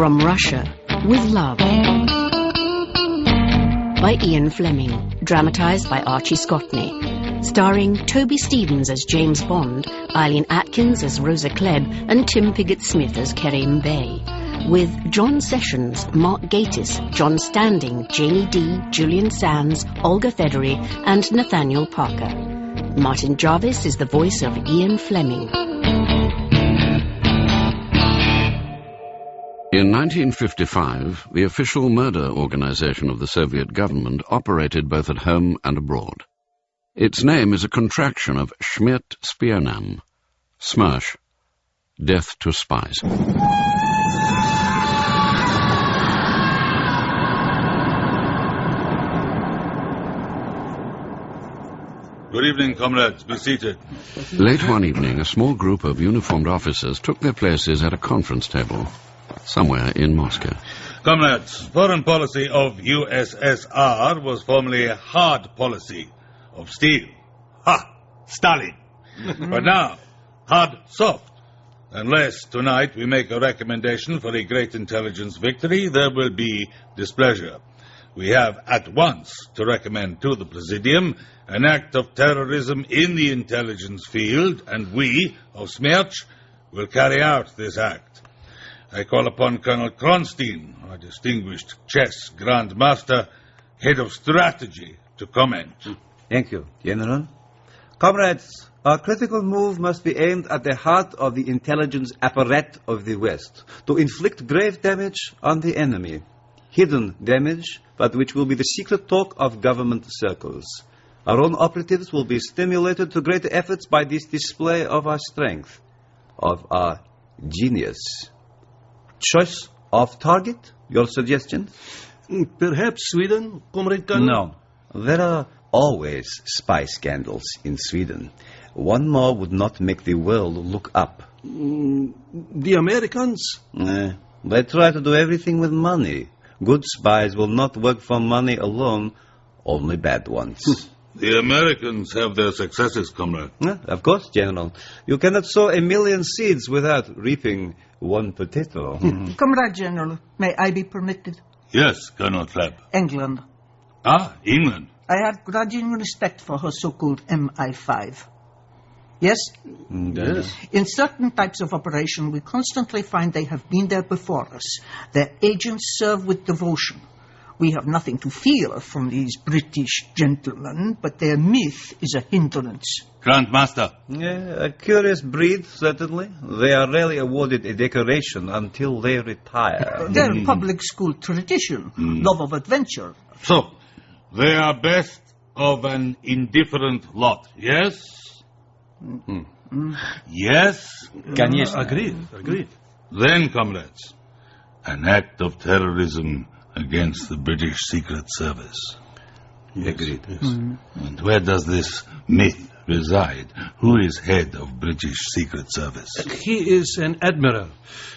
From Russia, with Love. By Ian Fleming. Dramatised by Archie Scotney. Starring Toby Stevens as James Bond, Eileen Atkins as Rosa Klebb, and Tim Pigott-Smith as Karim Bey. With John Sessions, Mark Gatiss, John Standing, Janie Dee, Julian Sands, Olga Federy, and Nathaniel Parker. Martin Jarvis is the voice of Ian Fleming. In 1955, the official murder organization of the Soviet government operated both at home and abroad. Its name is a contraction of Smrt Spionam, SMERSH, death to spies. Good evening, comrades. Be seated. Late one evening, a small group of uniformed officers took their places at a conference table somewhere in Moscow. Comrades, foreign policy of USSR was formerly a hard policy of steel. Ha! Stalin. But now, hard soft. Unless tonight we make a recommendation for a great intelligence victory, there will be displeasure. We have at once to recommend to the Presidium an act of terrorism in the intelligence field, and we, of SMERSH, will carry out this act. I call upon Colonel Kronstein, our distinguished chess grandmaster, head of strategy, to comment. Thank you, General. Comrades, our critical move must be aimed at the heart of the intelligence apparatus of the West, to inflict grave damage on the enemy. Hidden damage, but which will be the secret talk of government circles. Our own operatives will be stimulated to greater efforts by this display of our strength, of our genius. Choice of target? Your suggestion? Perhaps Sweden, Comrade Colonel? No. There are always spy scandals in Sweden. One more would not make the world look up. The Americans? They try to do everything with money. Good spies will not work for money alone, only bad ones. The Americans have their successes, comrade. Of course, General. You cannot sow a million seeds without reaping one potato. Comrade General, may I be permitted? Yes, Colonel Klebb. England. Ah, England. I have grudging respect for her so-called MI5. Yes? Yes. In certain types of operation, we constantly find they have been there before us. Their agents serve with devotion. We have nothing to fear from these British gentlemen, but their myth is a hindrance. Grandmaster. A curious breed, certainly. They are rarely awarded a decoration until they retire. Their public school tradition, love of adventure. So, they are best of an indifferent lot, yes? Yes? Agreed. Then, comrades, an act of terrorism against the British Secret Service. Agreed. Yes. And where does this myth reside? Who is head of British Secret Service? He is an admiral,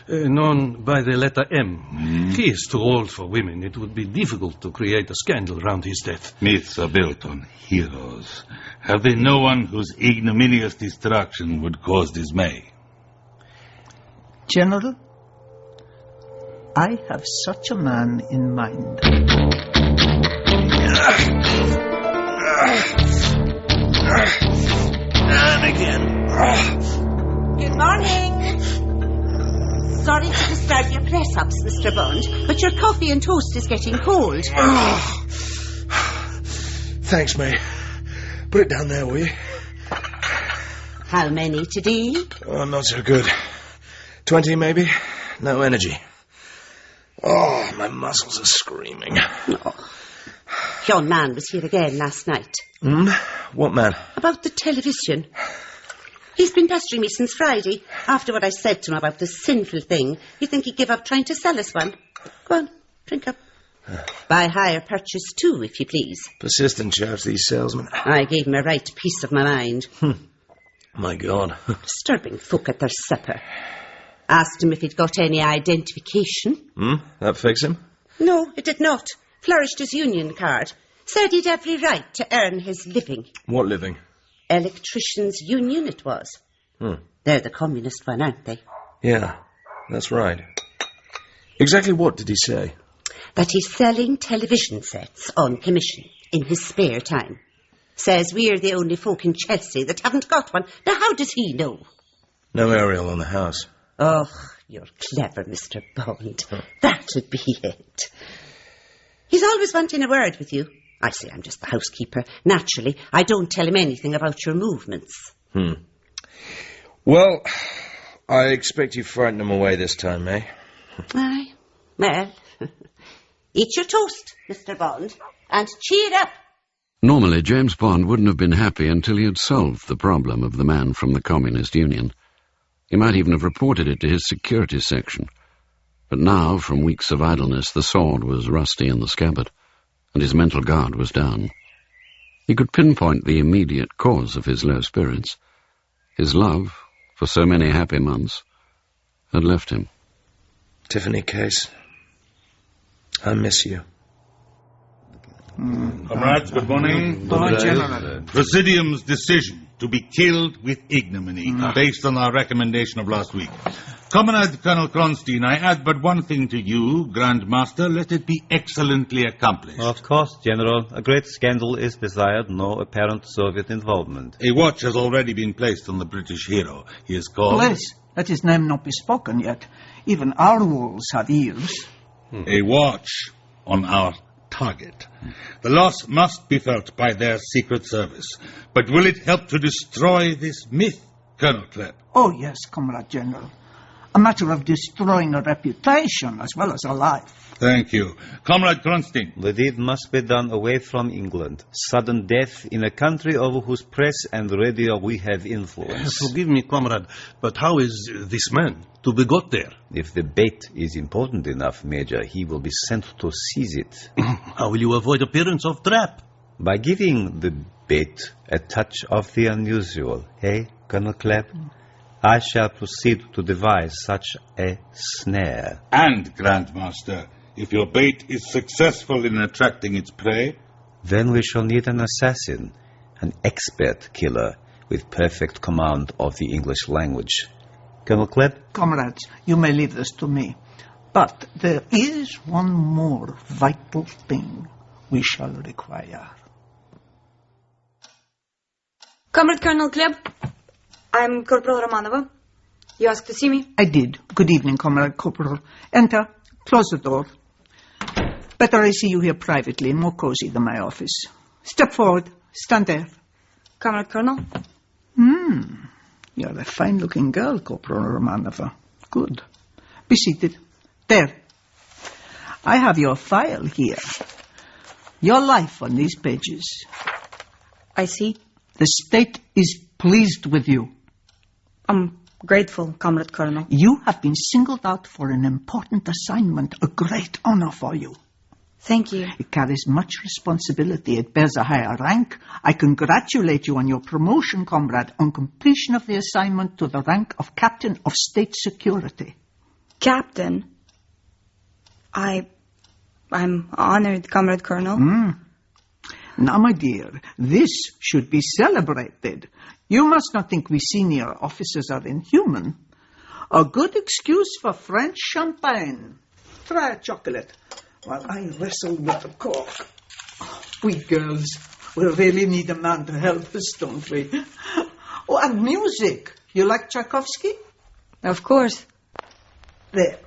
known by the letter M. He is too old for women. It would be difficult to create a scandal around his death. Myths are built on heroes. Have they no one whose ignominious destruction would cause dismay? General, I have such a man in mind. And again. Good morning. Sorry to disturb your press-ups, Mr. Bond, but your coffee and toast is getting cold. Thanks, mate. Put it down there, will you? How many today? Oh, not so good. 20, maybe. No energy. Oh, my muscles are screaming. Oh. Your man was here again last night. What man? About the television. He's been pestering me since Friday. After what I said to him about the sinful thing, you'd think he'd give up trying to sell us one. Go on, drink up. By hire purchase too, if you please. Persistent chaps, these salesmen. I gave him a right piece of my mind. My God. Disturbing folk at their supper. Asked him if he'd got any identification. That fix him? No, it did not. Flourished his union card. Said he'd every right to earn his living. What living? Electricians' union it was. They're the communist one, aren't they? Yeah, that's right. Exactly what did he say? That he's selling television sets on commission in his spare time. Says we're the only folk in Chelsea that haven't got one. Now, how does he know? No aerial on the house. Oh, you're clever, Mr. Bond. That'd be it. He's always wanting a word with you. I say I'm just the housekeeper. Naturally, I don't tell him anything about your movements. Well, I expect you frightened him away this time, eh? Aye. Well, eat your toast, Mr. Bond, and cheer up. Normally, James Bond wouldn't have been happy until he had solved the problem of the man from the Communist Union. He might even have reported it to his security section. But now, from weeks of idleness, the sword was rusty in the scabbard, and his mental guard was down. He could pinpoint the immediate cause of his low spirits. His love, for so many happy months, had left him. Tiffany Case, I miss you. Comrades, good morning. General. Presidium's decision to be killed with ignominy, based on our recommendation of last week. Comrade Colonel Kronstein, I add but one thing to you, Grand Master. Let it be excellently accomplished. Of course, General. A great scandal is desired, no apparent Soviet involvement. A watch has already been placed on the British hero. He is called... Please, let his name not be spoken yet. Even our walls have ears. A watch on our target. The loss must be felt by their secret service. But will it help to destroy this myth, Colonel Klebb? Oh, yes, Comrade General. A matter of destroying a reputation as well as a life. Thank you. Comrade Kronstein. The deed must be done away from England. Sudden death in a country over whose press and radio we have influence. Forgive me, comrade, but how is this man to be got there? If the bait is important enough, Major, he will be sent to seize it. How will you avoid appearance of trap? By giving the bait a touch of the unusual, eh, Colonel Klebb? I shall proceed to devise such a snare. And, Grandmaster, if your bait is successful in attracting its prey... Then we shall need an assassin, an expert killer with perfect command of the English language. Colonel Klebb? Comrades, you may leave this to me. But there is one more vital thing we shall require. Comrade Colonel Klebb, I'm Corporal Romanova. You asked to see me? I did. Good evening, Comrade Corporal. Enter. Close the door. Better I see you here privately, more cozy than my office. Step forward. Stand there. Comrade Colonel? You're a fine-looking girl, Corporal Romanova. Good. Be seated. There. I have your file here. Your life on these pages. I see. The state is pleased with you. I'm grateful, Comrade Colonel. You have been singled out for an important assignment, a great honor for you. Thank you. It carries much responsibility. It bears a higher rank. I congratulate you on your promotion, comrade, on completion of the assignment to the rank of Captain of State Security. Captain? I'm honored, Comrade Colonel. Now, my dear, this should be celebrated. You must not think we senior officers are inhuman. A good excuse for French champagne. Try a chocolate while I wrestle with the cork. We girls, we really need a man to help us, don't we? Oh, and music. You like Tchaikovsky? Of course. There.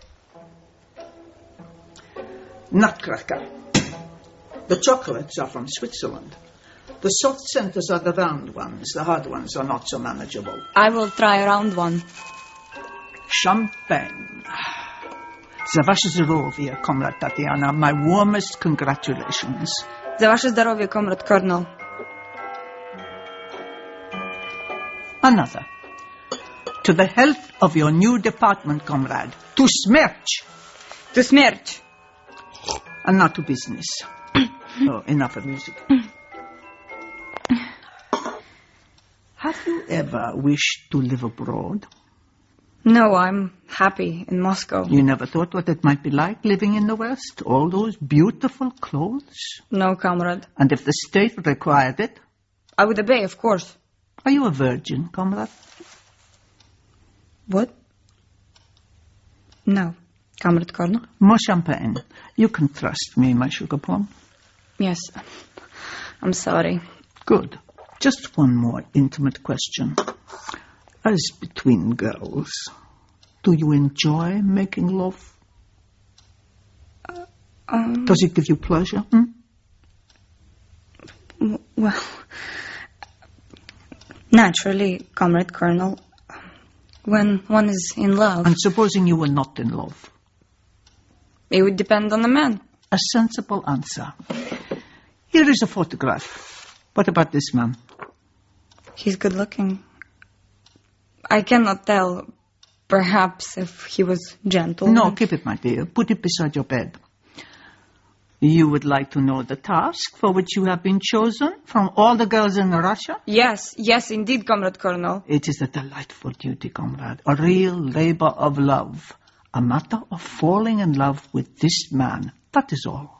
Nutcracker. The chocolates are from Switzerland. The soft centers are the round ones. The hard ones are not so manageable. I will try a round one. Champagne. За ваше здоровье, Comrade Tatiana. My warmest congratulations. За ваше здоровье, Comrade Colonel. Another. To the health of your new department, comrade. To smerch. To smerch. And now to business. Oh, enough of music. Have you ever wished to live abroad? No, I'm happy in Moscow. You never thought what it might be like living in the West? All those beautiful clothes? No, comrade. And if the state required it? I would obey, of course. Are you a virgin, comrade? What? No. Comrade Colonel? More champagne. You can trust me, my sugar plum. Yes. I'm sorry. Good. Just one more intimate question. As between girls, do you enjoy making love? Does it give you pleasure? Well, naturally, Comrade Colonel, when one is in love... And supposing you were not in love? It would depend on the man. A sensible answer. Here is a photograph. What about this man? He's good looking. I cannot tell. Perhaps if he was gentle. No, keep it, my dear. Put it beside your bed. You would like to know the task for which you have been chosen from all the girls in Russia? Yes, indeed, Comrade Colonel. It is a delightful duty, comrade. A real labor of love. A matter of falling in love with this man. That is all.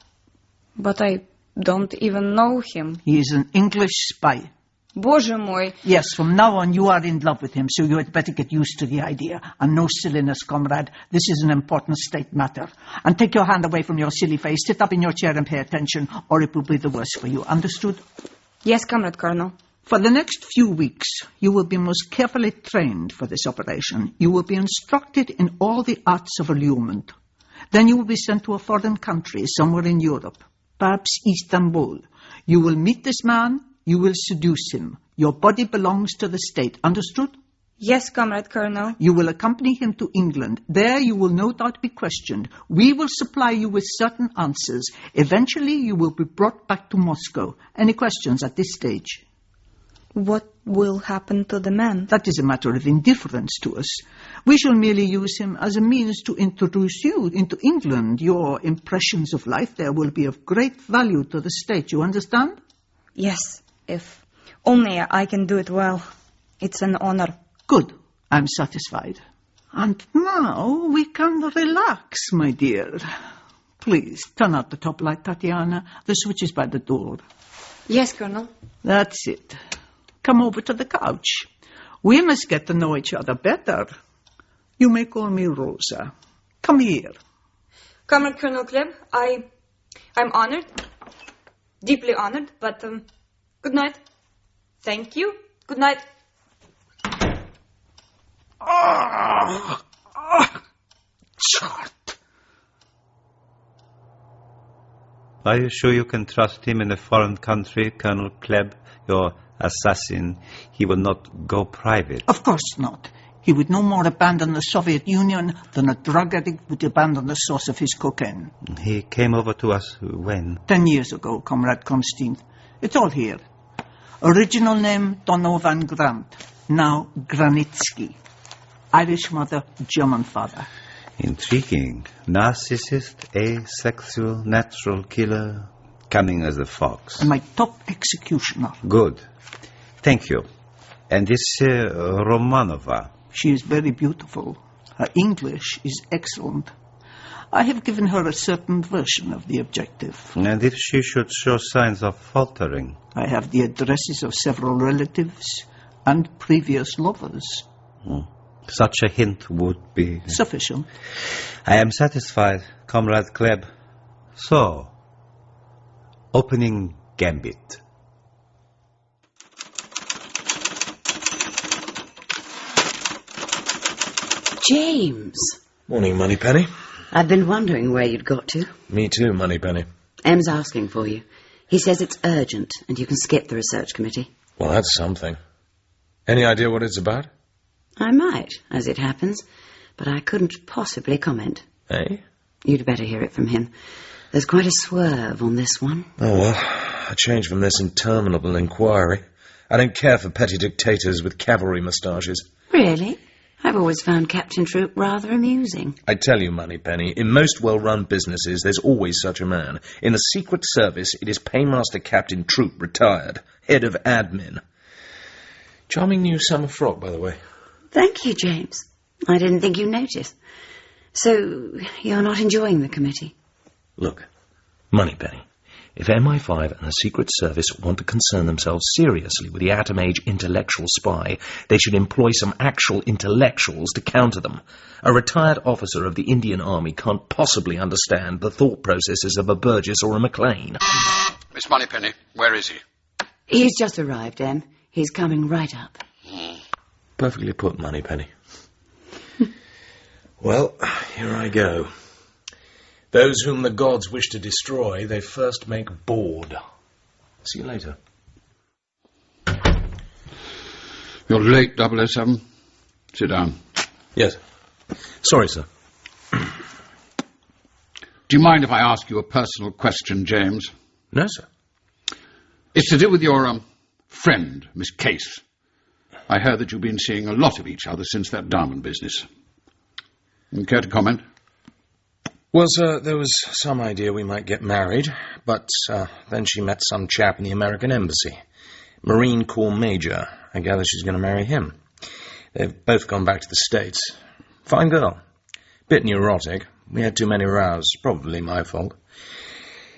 But I don't even know him. He is an English spy. Боже мой. Yes, from now on you are in love with him, so you had better get used to the idea. And no silliness, comrade. This is an important state matter. And take your hand away from your silly face, sit up in your chair and pay attention, or it will be the worse for you. Understood? Yes, Comrade Colonel. For the next few weeks, you will be most carefully trained for this operation. You will be instructed in all the arts of allurement. Then you will be sent to a foreign country, somewhere in Europe, perhaps Istanbul. You will meet this man. You will seduce him. Your body belongs to the state. Understood? Yes, Comrade Colonel. You will accompany him to England. There you will no doubt be questioned. We will supply you with certain answers. Eventually you will be brought back to Moscow. Any questions at this stage? What will happen to the man? That is a matter of indifference to us. We shall merely use him as a means to introduce you into England. Your impressions of life there will be of great value to the state. You understand? Yes, if only I can do it well. It's an honor. Good. I'm satisfied. And now we can relax, my dear. Please, turn out the top light, Tatiana. The switch is by the door. Yes, Colonel. That's it. Come over to the couch. We must get to know each other better. You may call me Rosa. Come here. Comrade Colonel Klebb, I'm honored. Deeply honored, but good night. Thank you. Good night. Chart. Are you sure you can trust him in a foreign country, Colonel Klebb? Your assassin, he will not go private. Of course not. He would no more abandon the Soviet Union than a drug addict would abandon the source of his cocaine. He came over to us when? 10 years ago, Comrade Konstantin. It's all here. Original name, Donovan Grant. Now, Granitsky. Irish mother, German father. Intriguing. Narcissist, asexual, natural killer, cunning as a fox. And my top executioner. Good. Thank you. And this Romanova? She is very beautiful. Her English is excellent. I have given her a certain version of the objective. And if she should show signs of faltering? I have the addresses of several relatives and previous lovers. Such a hint would be... sufficient. I am satisfied, Comrade Klebb. So, opening gambit. James. Morning, Moneypenny. I've been wondering where you'd got to. Me too, Moneypenny. M's asking for you. He says it's urgent and you can skip the research committee. Well, that's something. Any idea what it's about? I might, as it happens, but I couldn't possibly comment. Eh? You'd better hear it from him. There's quite a swerve on this one. Oh, well, I changed from this interminable inquiry. I don't care for petty dictators with cavalry moustaches. Really? I've always found Captain Troop rather amusing. I tell you, Moneypenny, in most well-run businesses, there's always such a man. In the Secret Service, it is Paymaster Captain Troop, retired, head of admin. Charming new summer frock, by the way. Thank you, James. I didn't think you'd notice. So, you're not enjoying the committee? Look, Moneypenny, If MI5 and the Secret Service want to concern themselves seriously with the atom age intellectual spy, they should employ some actual intellectuals to counter them. A retired officer of the Indian Army can't possibly understand the thought processes of a Burgess or a Maclean. Miss Moneypenny, where is he? He's just arrived, Em. He's coming right up. Perfectly put, Moneypenny. Well, here I go. Those whom the gods wish to destroy, they first make bored. See you later. You're late, 007. Sit down. Yes. Sorry, sir. Do you mind if I ask you a personal question, James? No, sir. It's to do with your, friend, Miss Case. I heard that you've been seeing a lot of each other since that diamond business. You care to comment? Well, sir, there was some idea we might get married, but then she met some chap in the American Embassy. Marine Corps Major. I gather she's going to marry him. They've both gone back to the States. Fine girl. Bit neurotic. We had too many rows. Probably my fault.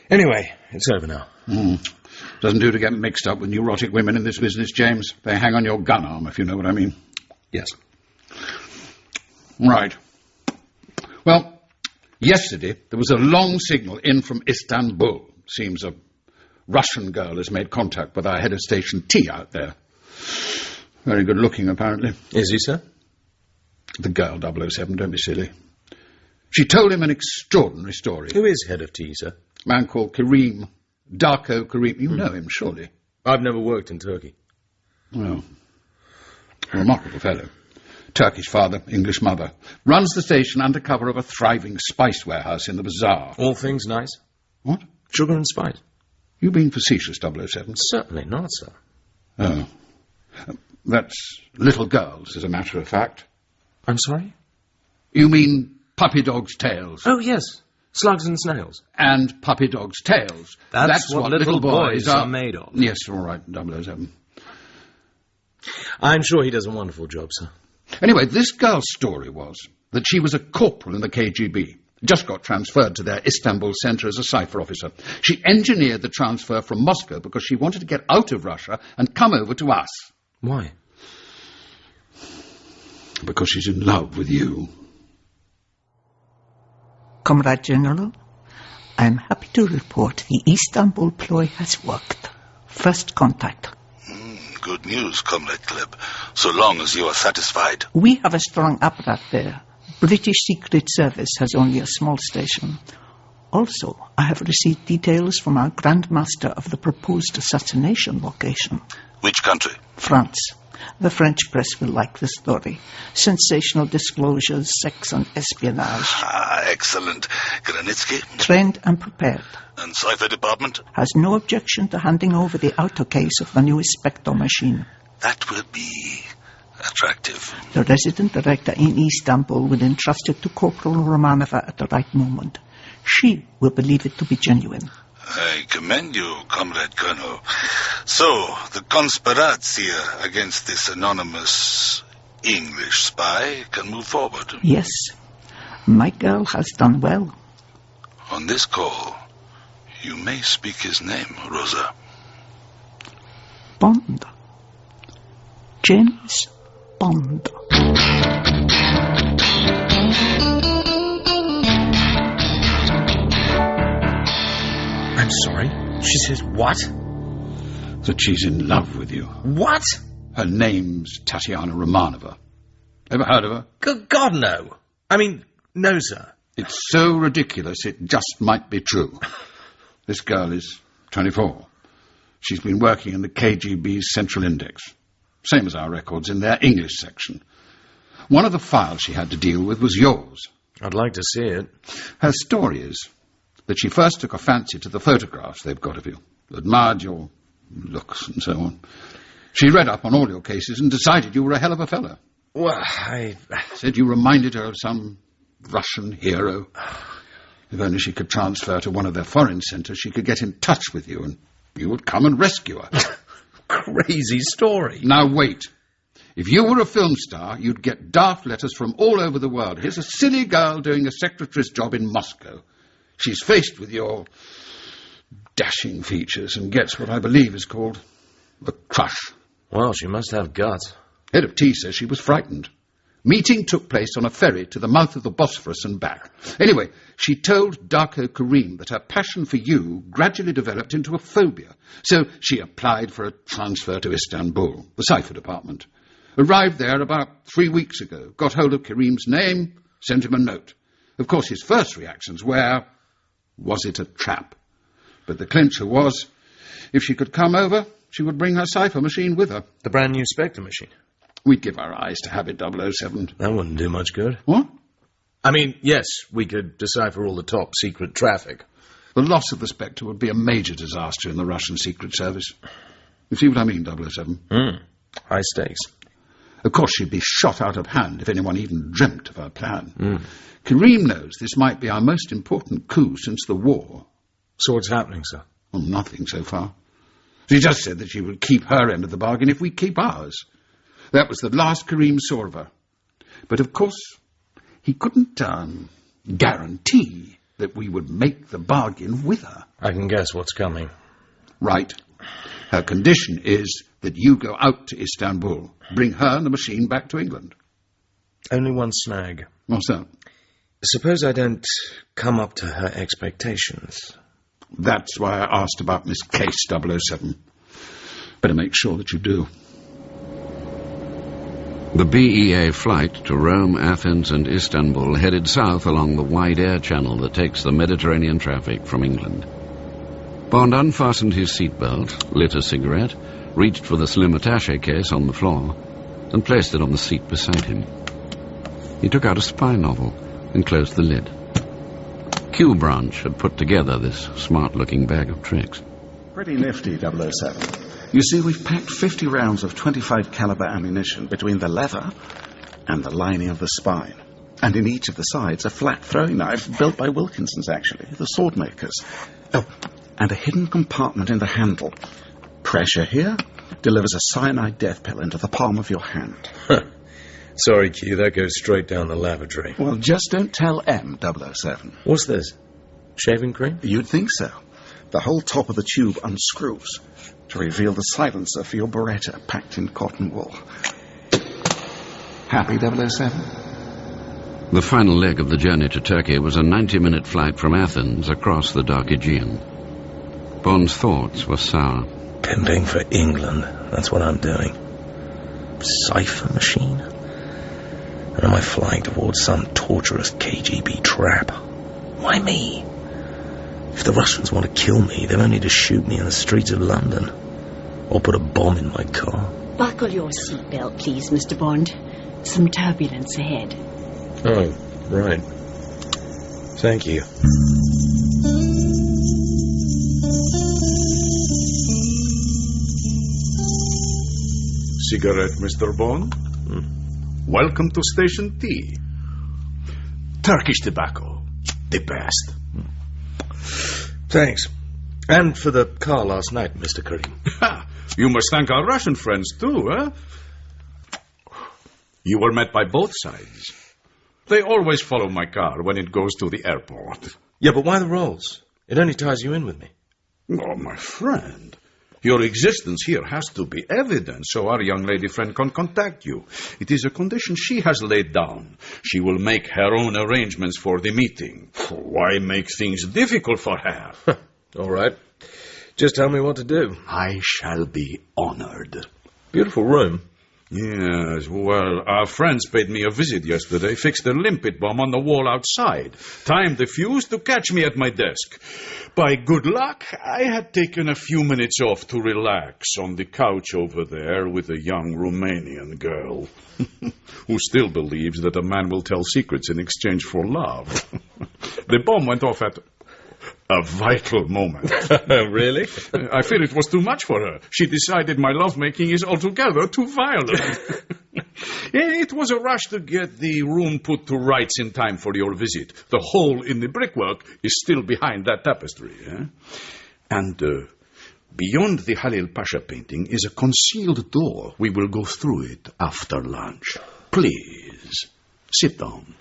Anyway, it's over now. Doesn't do to get mixed up with neurotic women in this business, James. They hang on your gun arm, if you know what I mean. Yes. Right. Well, yesterday there was a long signal in from Istanbul. Seems a Russian girl has made contact with our head of station T out there. Very good looking, apparently. Is he, sir? The girl, 007, don't be silly. She told him an extraordinary story. Who is head of T, sir? A man called Karim. Darko Kerim. You know him, surely. I've never worked in Turkey. Well, a remarkable fellow. Turkish father, English mother. Runs the station under cover of a thriving spice warehouse in the bazaar. All things nice? What? Sugar and spice. You being facetious, 007? Certainly not, sir. Oh. That's little girls, as a matter of fact. I'm sorry? You mean puppy dogs' tails? Oh, yes. Slugs and snails. And puppy dogs' tails. That's what little boys are made of. Yes, all right, 007. I'm sure he does a wonderful job, sir. Anyway, this girl's story was that she was a corporal in the KGB. Just got transferred to their Istanbul centre as a cipher officer. She engineered the transfer from Moscow because she wanted to get out of Russia and come over to us. Why? Because she's in love with you. Comrade General, I am happy to report the Istanbul ploy has worked. First contact. Good news, Comrade Klebb, so long as you are satisfied. We have a strong apparatus there. British Secret Service has only a small station. Also, I have received details from our Grand Master of the proposed assassination location. Which country? France. The French press will like the story. Sensational disclosures, sex and espionage. Excellent. Granitsky? Trained and prepared. And Cipher Department? Has no objection to handing over the outer case of the new Spektor machine. That will be attractive. The resident director in Istanbul will entrust it to Corporal Romanova at the right moment. She will believe it to be genuine. I commend you, Comrade Colonel. So, the conspiratia against this anonymous English spy can move forward. Yes. My girl has done well. On this call, you may speak his name, Rosa. Bond. James Bond. I'm sorry? She says what? That she's in love with you. What? Her name's Tatiana Romanova. Ever heard of her? Good God, no. I mean, no, sir. It's so ridiculous it just might be true. This girl is 24. She's been working in the KGB's Central Index. Same as our records in their English section. One of the files she had to deal with was yours. I'd like to see it. Her story is that she first took a fancy to the photographs they've got of you, admired your looks and so on. She read up on all your cases and decided you were a hell of a fellow. Well, I said you reminded her of some Russian hero. If only she could transfer to one of their foreign centres, she could get in touch with you and you would come and rescue her. Crazy story. Now wait. If you were a film star, you'd get daft letters from all over the world. Here's a silly girl doing a secretary's job in Moscow. She's faced with your Dashing features, and gets what I believe is called the crush. Well, she must have guts. Head of T says she was frightened. Meeting took place on a ferry to the mouth of the Bosphorus and back. Anyway, she told Darko Kerim that her passion for you gradually developed into a phobia. So she applied for a transfer to Istanbul, the cipher department. Arrived there about 3 weeks ago, got hold of Kerim's name, sent him a note. Of course, his first reactions were, was it a trap? But the clincher was, if she could come over, she would bring her cipher machine with her. The brand new Spektor machine? We'd give our eyes to habit 007. That wouldn't do much good. What? I mean, yes, we could decipher all the top secret traffic. The loss of the Spektor would be a major disaster in the Russian Secret Service. You see what I mean, 007? High stakes. Of course, she'd be shot out of hand if anyone even dreamt of her plan. Karim knows this might be our most important coup since the war. So what's happening, sir? Well, nothing so far. She just said that she would keep her end of the bargain if we keep ours. That was the last Karim saw of her. But, of course, he couldn't guarantee that we would make the bargain with her. I can guess what's coming. Right. Her condition is that you go out to Istanbul, bring her and the machine back to England. Only one snag. What's that? Suppose I don't come up to her expectations. That's why I asked about Miss Case 007. Better make sure that you do. The BEA flight to Rome, Athens and Istanbul headed south along the wide air channel that takes the Mediterranean traffic from England. Bond unfastened his seatbelt, lit a cigarette, reached for the slim attaché case on the floor, and placed it on the seat beside him. He took out a spy novel and closed the lid. Q Branch had put together this smart-looking bag of tricks. Pretty nifty, 007. You see, we've packed 50 rounds of 25 caliber ammunition between the leather and the lining of the spine. And in each of the sides, a flat throwing knife built by Wilkinson's, actually, the sword makers. Oh, and a hidden compartment in the handle. Pressure here delivers a cyanide death pill into the palm of your hand. Sorry, Q, that goes straight down the lavatory. Well, just don't tell M, 007. What's this? Shaving cream? You'd think so. The whole top of the tube unscrews to reveal the silencer for your Beretta packed in cotton wool. Happy, 007? The final leg of the journey to Turkey was a 90-minute flight from Athens across the dark Aegean. Bond's thoughts were sour. Pimping for England. That's what I'm doing. Cipher machine? And am I flying towards some torturous KGB trap? Why me? If the Russians want to kill me, they'll only just shoot me in the streets of London. Or put a bomb in my car. Buckle your seatbelt, please, Mr. Bond. Some turbulence ahead. Oh, right. Thank you. Cigarette, Mr. Bond? Welcome to Station T. Turkish tobacco. The best. Thanks. And for the car last night, Mr. Karim. You must thank our Russian friends, too, eh? You were met by both sides. They always follow my car when it goes to the airport. Yeah, but why the rolls? It only ties you in with me. Oh, my friend. Your existence here has to be evident so our young lady friend can contact you. It is a condition she has laid down. She will make her own arrangements for the meeting. Why make things difficult for her? All right. Just tell me what to do. I shall be honored. Beautiful room. Yes, well, our friends paid me a visit yesterday, fixed a limpet bomb on the wall outside, timed the fuse to catch me at my desk. By good luck, I had taken a few minutes off to relax on the couch over there with a young Romanian girl who still believes that a man will tell secrets in exchange for love. The bomb went off at a vital moment. Really? I fear it was too much for her. She decided my lovemaking is altogether too violent. It was a rush to get the room put to rights in time for your visit. The hole in the brickwork is still behind that tapestry. Eh? And beyond the Halil Pasha painting is a concealed door. We will go through it after lunch. Please, sit down.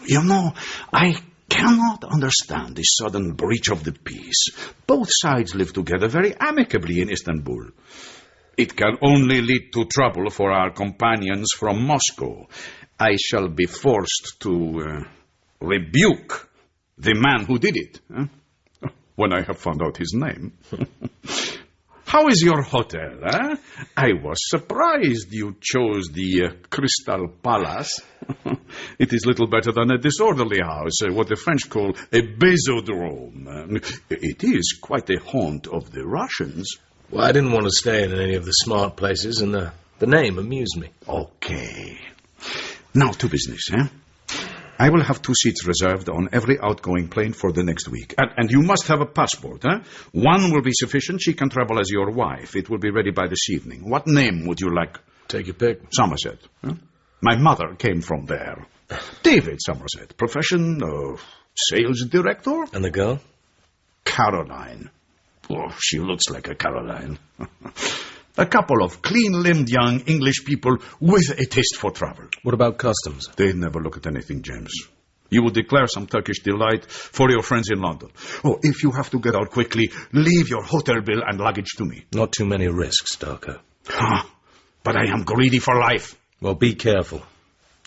You know, I cannot understand this sudden breach of the peace. Both sides live together very amicably in Istanbul. It can only lead to trouble for our companions from Moscow. I shall be forced to rebuke the man who did it, when I have found out his name. How is your hotel, I was surprised you chose the Crystal Palace. It is little better than a disorderly house, what the French call a bezodrome. It is quite a haunt of the Russians. Well, I didn't want to stay in any of the smart places, and the name amused me. Okay. Now to business, I will have 2 seats reserved on every outgoing plane for the next week. And you must have a passport, One will be sufficient. She can travel as your wife. It will be ready by this evening. What name would you like? Take your pick. Somerset. My mother came from there. David Somerset. Profession, sales director. And the girl? Caroline. Oh, she looks like a Caroline. A couple of clean-limbed young English people with a taste for travel. What about customs? They never look at anything, James. You will declare some Turkish delight for your friends in London. Oh, if you have to get out quickly, leave your hotel bill and luggage to me. Not too many risks, Darko. But I am greedy for life. Well, be careful.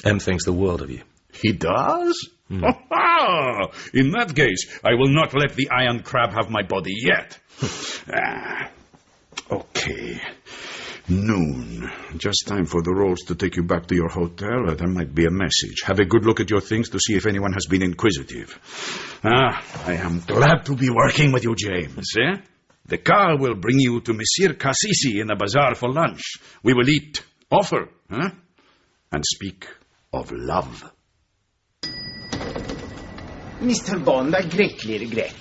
M thinks the world of you. He does? In that case, I will not let the iron crab have my body yet. Okay. Noon. Just time for the rolls to take you back to your hotel. There might be a message. Have a good look at your things to see if anyone has been inquisitive. I am glad to be working with you, James. The car will bring you to Monsieur Cassisi in the bazaar for lunch. We will eat, offer, and speak of love. Mr. Bond, I greatly regret.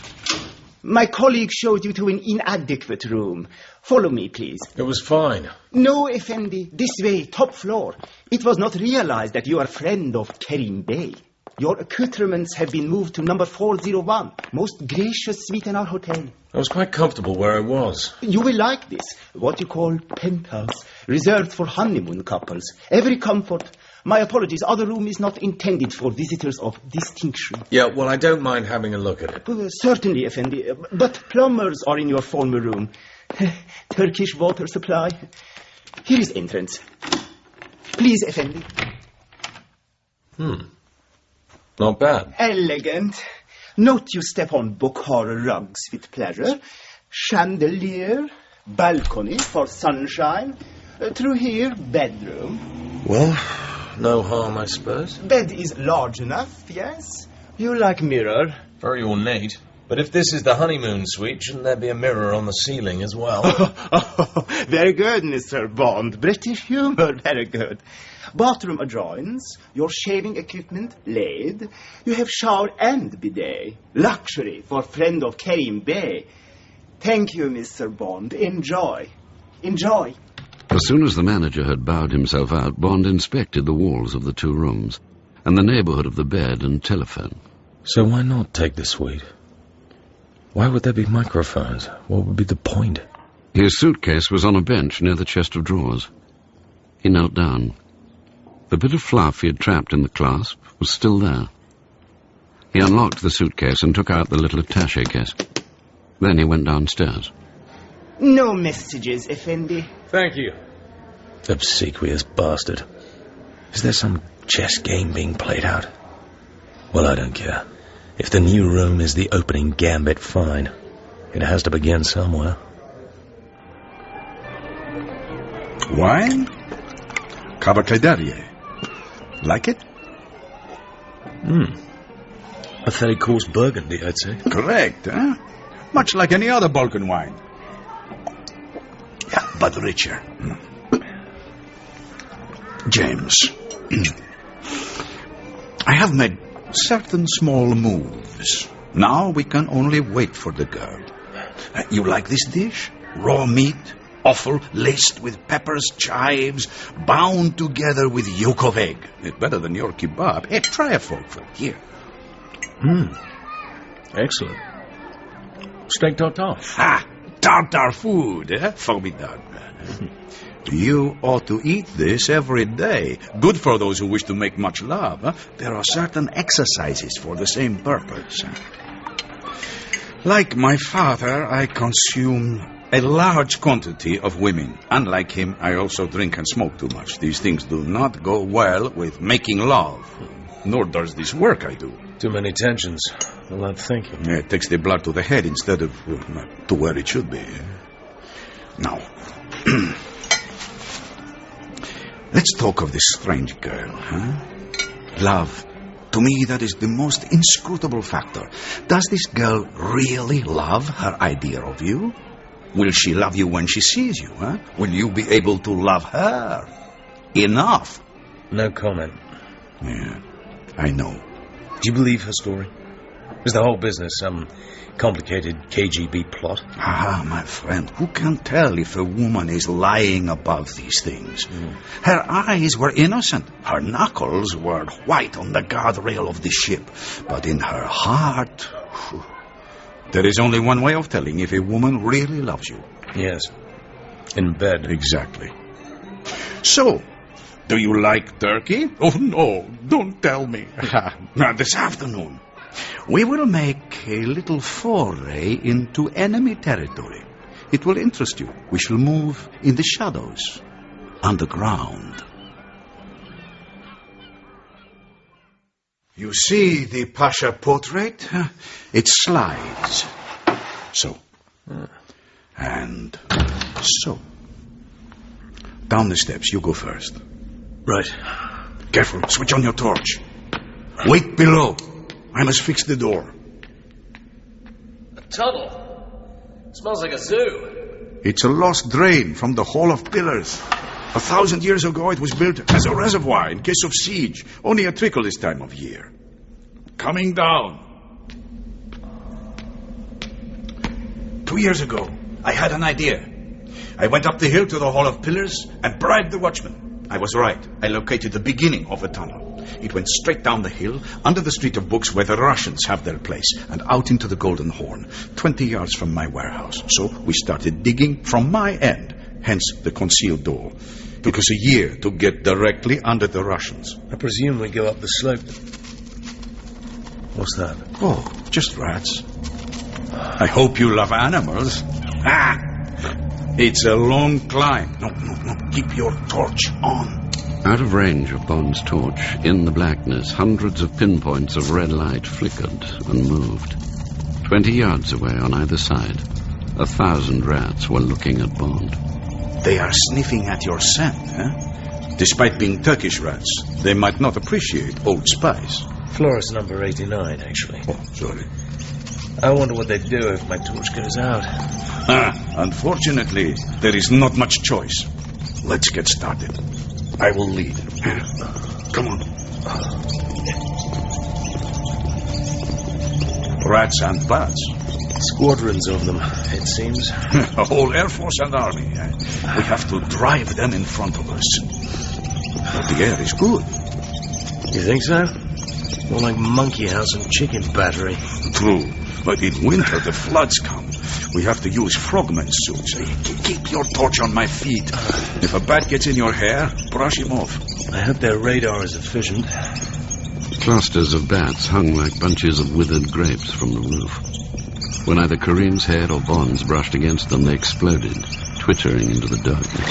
My colleague showed you to an inadequate room. Follow me, please. It was fine. No, Effendi. This way, top floor. It was not realized that you are a friend of Karim Bey. Your accoutrements have been moved to number 401. Most gracious suite in our hotel. I was quite comfortable where I was. You will like this. What you call penthouse. Reserved for honeymoon couples. Every comfort. My apologies. Other room is not intended for visitors of distinction. Yeah, well, I don't mind having a look at it. Certainly, Effendi. But plumbers are in your former room. Turkish water supply. Here is entrance. Please, Effendi. Not bad. Elegant. Note you step on Bukhara rugs with pleasure. Chandelier. Balcony for sunshine. Through here, bedroom. Well, no harm, I suppose. Bed is large enough, yes. You like mirror. Very ornate. But if this is the honeymoon suite, shouldn't there be a mirror on the ceiling as well? Very good, Mr. Bond. British humor, very good. Bathroom adjoins, your shaving equipment laid. You have shower and bidet. Luxury for friend of Karim Bey. Thank you, Mr. Bond. Enjoy. Enjoy. As soon as the manager had bowed himself out, Bond inspected the walls of the 2 rooms and the neighbourhood of the bed and telephone. So why not take the suite? Why would there be microphones? What would be the point? His suitcase was on a bench near the chest of drawers. He knelt down. The bit of fluff he had trapped in the clasp was still there. He unlocked the suitcase and took out the little attaché case. Then he went downstairs. No messages, Effendi. Thank you. Obsequious bastard. Is there some chess game being played out? Well, I don't care. If the new room is the opening gambit, fine. It has to begin somewhere. Wine? Cavacadarie. Like it? A very coarse burgundy, I'd say. Correct, Much like any other Balkan wine. Yeah, but richer. James, I have made certain small moves. Now we can only wait for the girl. You like this dish? Raw meat, offal laced with peppers, chives, bound together with yolk of egg. It's better than your kebab. Hey, try a forkful. Here. Excellent. Steak tartare. Ha! Tartar food, Formidable. You ought to eat this every day. Good for those who wish to make much love. Huh? There are certain exercises for the same purpose. Like my father, I consume a large quantity of women. Unlike him, I also drink and smoke too much. These things do not go well with making love. Nor does this work I do. Too many tensions. A lot of thinking. Yeah, it takes the blood to the head instead of to where it should be. Now, let's talk of this strange girl, huh? Love. To me, that is the most inscrutable factor. Does this girl really love her idea of you? Will she love you when she sees you, huh? Will you be able to love her? Enough. No comment. Yeah, I know. Do you believe her story? Is the whole business some complicated KGB plot? Ah, my friend, who can tell if a woman is lying about these things? Her eyes were innocent. Her knuckles were white on the guardrail of the ship. But in her heart... There is only one way of telling if a woman really loves you. Yes. In bed. Exactly. So, do you like turkey? Oh, no, don't tell me. Now, this afternoon, we will make a little foray into enemy territory. It will interest you. We shall move in the shadows, underground. You see the Pasha portrait? It slides. So. And so. Down the steps. You go first. Right. Careful. Switch on your torch. Wait below. I must fix the door. A tunnel. It smells like a zoo. It's a lost drain from the Hall of Pillars. 1,000 years ago, it was built as a reservoir in case of siege. Only a trickle this time of year. Coming down. 2 years ago, I had an idea. I went up the hill to the Hall of Pillars and bribed the watchman. I was right. I located the beginning of the tunnel. It went straight down the hill, under the Street of Books where the Russians have their place, and out into the Golden Horn, 20 yards from my warehouse. So we started digging from my end, hence the concealed door. It took us a year to get directly under the Russians. I presume we go up the slope. What's that? Oh, just rats. I hope you love animals. Ah! It's a long climb. No. Keep your torch on. Out of range of Bond's torch, in the blackness, hundreds of pinpoints of red light flickered and moved. 20 yards away on either side, 1,000 rats were looking at Bond. They are sniffing at your scent, huh? Despite being Turkish rats, they might not appreciate Old Spice. Florist number 89, actually. Oh, sorry. I wonder what they'd do if my torch goes out. Unfortunately, there is not much choice. Let's get started. I will lead. Come on. Rats and bats. Squadrons of them, it seems. A whole Air Force and Army. We have to drive them in front of us. But the air is good. You think so? More like monkey house and chicken battery. True. But in winter, the floods come. We have to use frogman suits. Keep your torch on my feet. If a bat gets in your hair, brush him off. I hope their radar is efficient. Clusters of bats hung like bunches of withered grapes from the roof. When either Karim's head or Bond's brushed against them, they exploded, twittering into the darkness.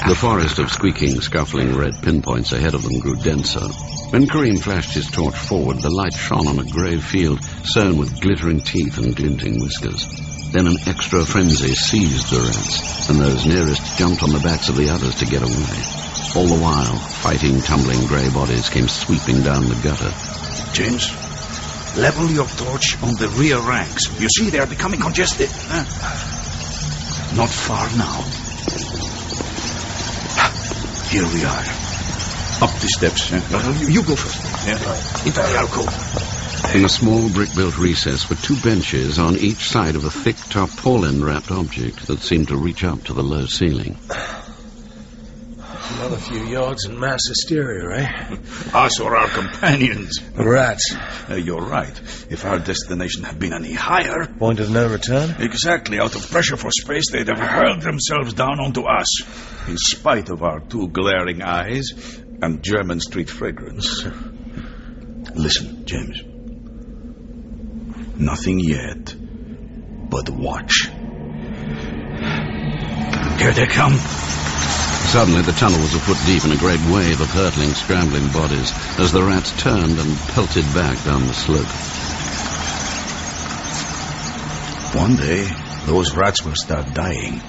The forest of squeaking, scuffling red pinpoints ahead of them grew denser. When Karim flashed his torch forward, the light shone on a grey field sown with glittering teeth and glinting whiskers. Then an extra frenzy seized the rats, and those nearest jumped on the backs of the others to get away. All the while, fighting, tumbling grey bodies came sweeping down the gutter. James, level your torch on the rear ranks. You see, they are becoming congested. Not far now. Here we are. Up the steps. You go first. Into the alcove. In a small brick-built recess were two benches on each side of a thick tarpaulin-wrapped object that seemed to reach up to the low ceiling. Another few yards and mass hysteria, eh? Us or our companions. Rats. You're right. If our destination had been any higher... Point of no return? Exactly. Out of pressure for space, they'd have hurled themselves down onto us, in spite of our 2 glaring eyes and German street fragrance. Listen, James. Nothing yet, but watch. Here they come. Suddenly the tunnel was a foot deep in a great wave of hurtling, scrambling bodies as the rats turned and pelted back down the slope. One day, those rats will start dying.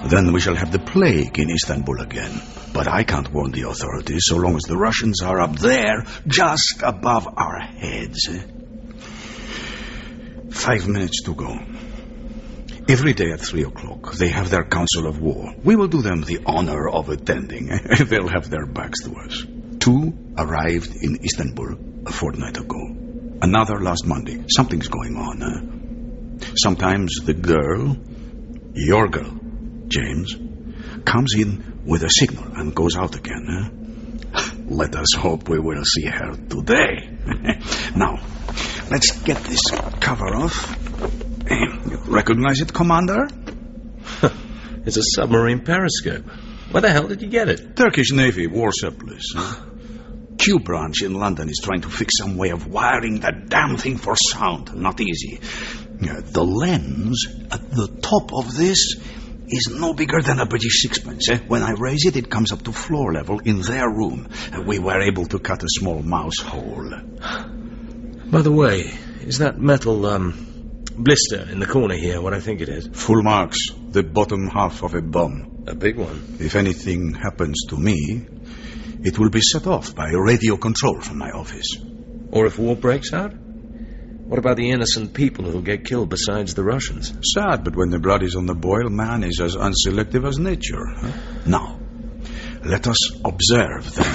Then we shall have the plague in Istanbul again. But I can't warn the authorities so long as the Russians are up there, just above our heads. 5 minutes to go. Every day at 3 o'clock, they have their council of war. We will do them the honor of attending. They'll have their backs to us. 2 arrived in Istanbul a fortnight ago. Another last Monday. Something's going on. Sometimes the girl, your girl, James, comes in with a signal and goes out again. Let us hope we will see her today. Now, let's get this cover off. You recognize it, Commander? It's a submarine periscope. Where the hell did you get it? Turkish Navy war surplus. Q branch in London is trying to fix some way of wiring that damn thing for sound. Not easy. The lens at the top of this is no bigger than a British sixpence. When I raise it, it comes up to floor level in their room. We were able to cut a small mouse hole. By the way, is that metal, blister in the corner here what I think it is? Full marks. The bottom half of a bomb. A big one. If anything happens to me, it will be set off by radio control from my office. Or if war breaks out? What about the innocent people who'll get killed besides the Russians? Sad, but when the blood is on the boil, man is as unselective as nature. Now, let us observe them.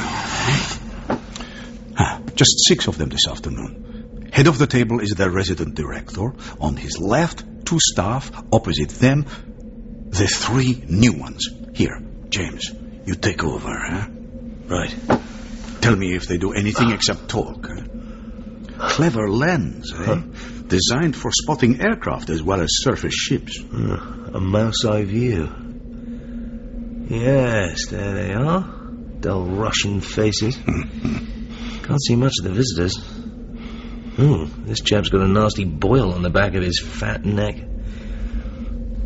Just 6 of them this afternoon. Head of the table is their resident director. On his left, 2 staff. Opposite them, the 3 new ones. Here, James, you take over, Right. Tell me if they do anything except talk. Clever lens, Designed for spotting aircraft as well as surface ships. A mouse eye view. Yes, there they are. Dull Russian faces. Can't see much of the visitors. This chap's got a nasty boil on the back of his fat neck.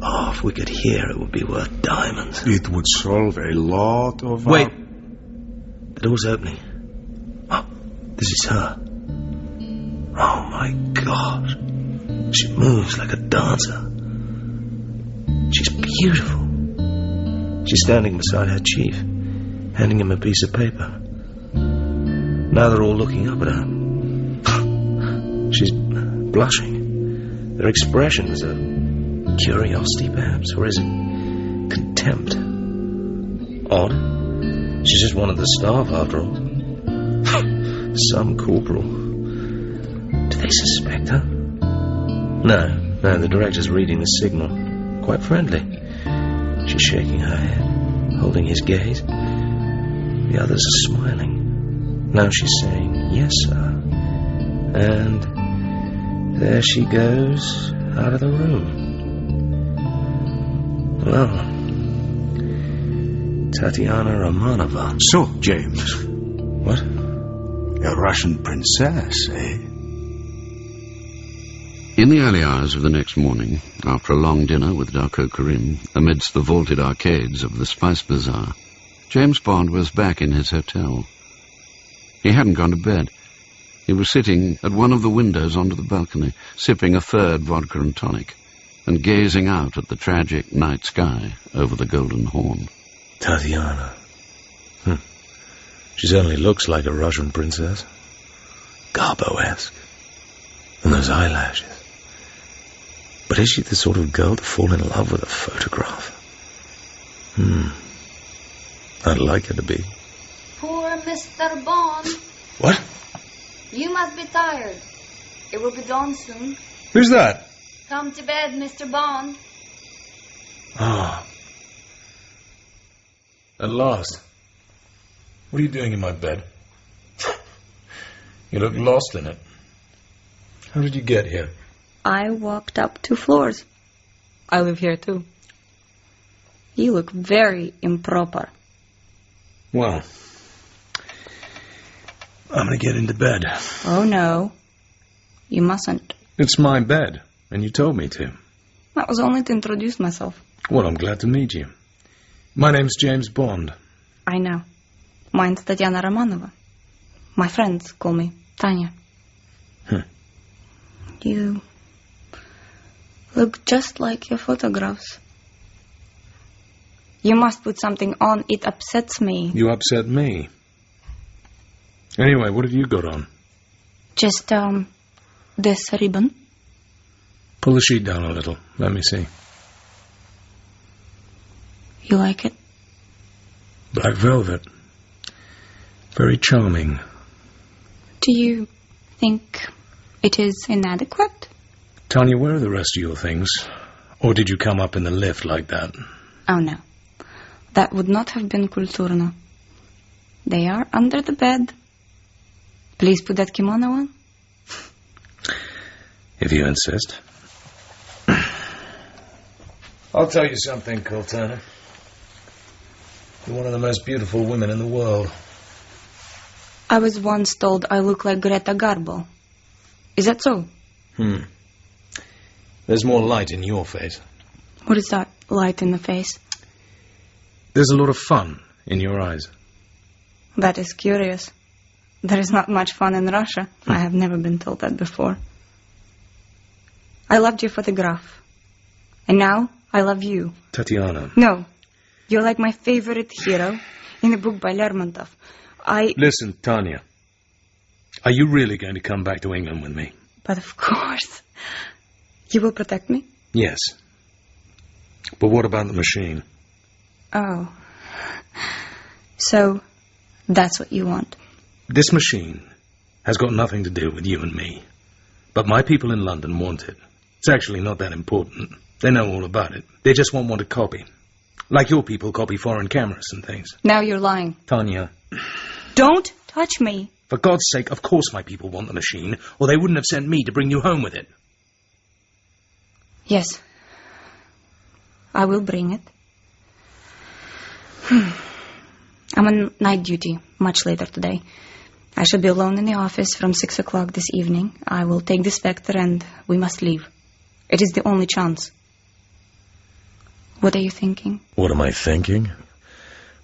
Oh, if we could hear, it would be worth diamonds. It would solve a lot of... Wait. The door's opening. Oh, this is her. Oh, my God. She moves like a dancer. She's beautiful. She's standing beside her chief, handing him a piece of paper. Now they're all looking up at her. She's blushing. Their expressions are curiosity, perhaps, or is it contempt? Odd. She's just one of the staff, after all. Some corporal. Do they suspect her? No, the director's reading the signal. Quite friendly. She's shaking her head, holding his gaze. The others are smiling. Now she's saying, yes, sir. And there she goes out of the room. Well, Tatiana Romanova. So, James. What? A Russian princess, eh? In the early hours of the next morning, after a long dinner with Darko Kerim, amidst the vaulted arcades of the Spice Bazaar, James Bond was back in his hotel. He hadn't gone to bed. He was sitting at one of the windows onto the balcony, sipping a third vodka and tonic, and gazing out at the tragic night sky over the Golden Horn. Tatiana. She certainly looks like a Russian princess. Garbo-esque. And those eyelashes. But is she the sort of girl to fall in love with a photograph? I'd like her to be. Poor Mr. Bond. What? You must be tired. It will be dawn soon. Who's that? Come to bed, Mr. Bond. Ah. At last. What are you doing in my bed? You look lost in it. How did you get here? I walked up 2 floors. I live here too. You look very improper. Well, I'm going to get into bed. Oh, no. You mustn't. It's my bed, and you told me to. That was only to introduce myself. Well, I'm glad to meet you. My name's James Bond. I know. Mine's Tatiana Romanova. My friends call me Tanya. You look just like your photographs. You must put something on. It upsets me. You upset me. Anyway, what have you got on? Just, this ribbon. Pull the sheet down a little. Let me see. You like it? Black velvet. Very charming. Do you think it is inadequate? Tanya, where are the rest of your things? Or did you come up in the lift like that? Oh, no. That would not have been kulturno. They are under the bed. Please put that kimono on. If you insist. I'll tell you something, Coltana. You're one of the most beautiful women in the world. I was once told I look like Greta Garbo. Is that so? There's more light in your face. What is that, light in the face? There's a lot of fun in your eyes. That is curious. There is not much fun in Russia. I have never been told that before. I loved your photograph. And now I love you. Tatiana. No. You're like my favorite hero in a book by Lermontov. Listen, Tanya. Are you really going to come back to England with me? But of course. You will protect me? Yes. But what about the machine? Oh. So, that's what you want. This machine has got nothing to do with you and me. But my people in London want it. It's actually not that important. They know all about it. They just want one to copy. Like your people copy foreign cameras and things. Now you're lying. Tanya. Don't touch me. For God's sake, of course my people want the machine, or they wouldn't have sent me to bring you home with it. Yes. I will bring it. I'm on night duty much later today. I shall be alone in the office from 6 o'clock this evening. I will take the Spektor and we must leave. It is the only chance. What are you thinking? What am I thinking?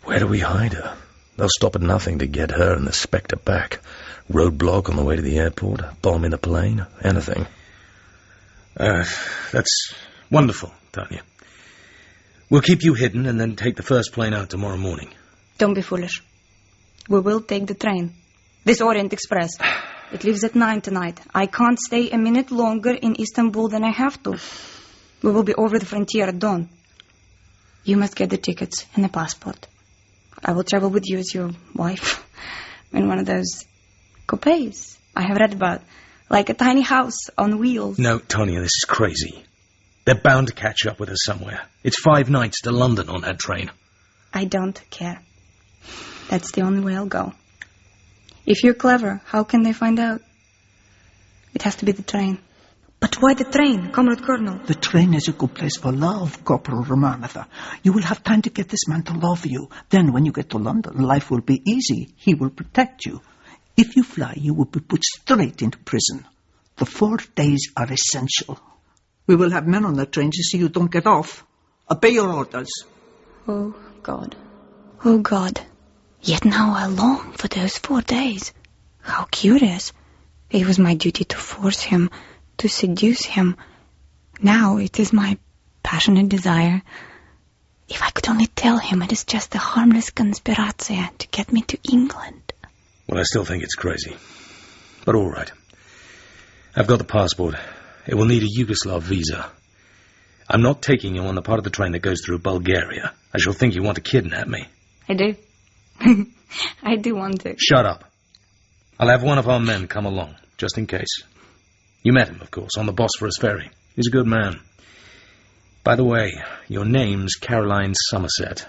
Where do we hide her? They'll stop at nothing to get her and the Spektor back. Roadblock on the way to the airport, bomb in the plane, anything. That's wonderful, Tanya. We'll keep you hidden and then take the first plane out tomorrow morning. Don't be foolish. We will take the train. This Orient Express. It leaves at 9 tonight. I can't stay a minute longer in Istanbul than I have to. We will be over the frontier at dawn. You must get the tickets and the passport. I will travel with you as your wife in one of those coupes I have read about. Like a tiny house on wheels. No, Tanya, this is crazy. They're bound to catch up with us somewhere. It's 5 nights to London on that train. I don't care. That's the only way I'll go. If you're clever, how can they find out? It has to be the train. But why the train, Comrade Colonel? The train is a good place for love, Corporal Romanova. You will have time to get this man to love you. Then when you get to London, life will be easy. He will protect you. If you fly, you will be put straight into prison. The 4 days are essential. We will have men on the train to see you don't get off. Obey your orders. Oh, God. Oh, God. Yet now I long for those 4 days. How curious. It was my duty to force him, to seduce him. Now it is my passionate desire. If I could only tell him it is just a harmless conspiracy to get me to England. Well, I still think it's crazy. But all right. I've got the passport. It will need a Yugoslav visa. I'm not taking you on the part of the train that goes through Bulgaria. I shall think you want to kidnap me. I do. I do want to. Shut up. I'll have one of our men come along, just in case. You met him, of course, on the Bosphorus ferry. He's a good man. By the way, your name's Caroline Somerset.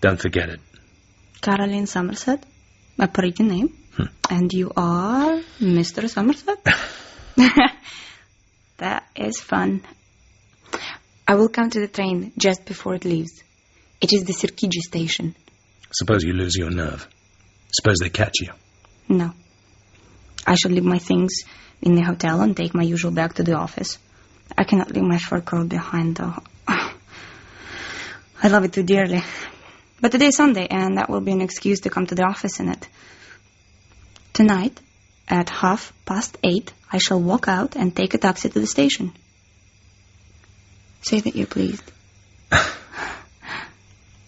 Don't forget it. Caroline Somerset. A pretty name. And you are Mr. Somerset? That is fun. I will come to the train just before it leaves. It is the Sirkiji station. Suppose you lose your nerve. Suppose they catch you. No. I shall leave my things in the hotel and take my usual bag to the office. I cannot leave my fur coat behind, though. I love it too dearly. But today is Sunday, and that will be an excuse to come to the office in it. Tonight, at 8:30, I shall walk out and take a taxi to the station. Say that you're pleased.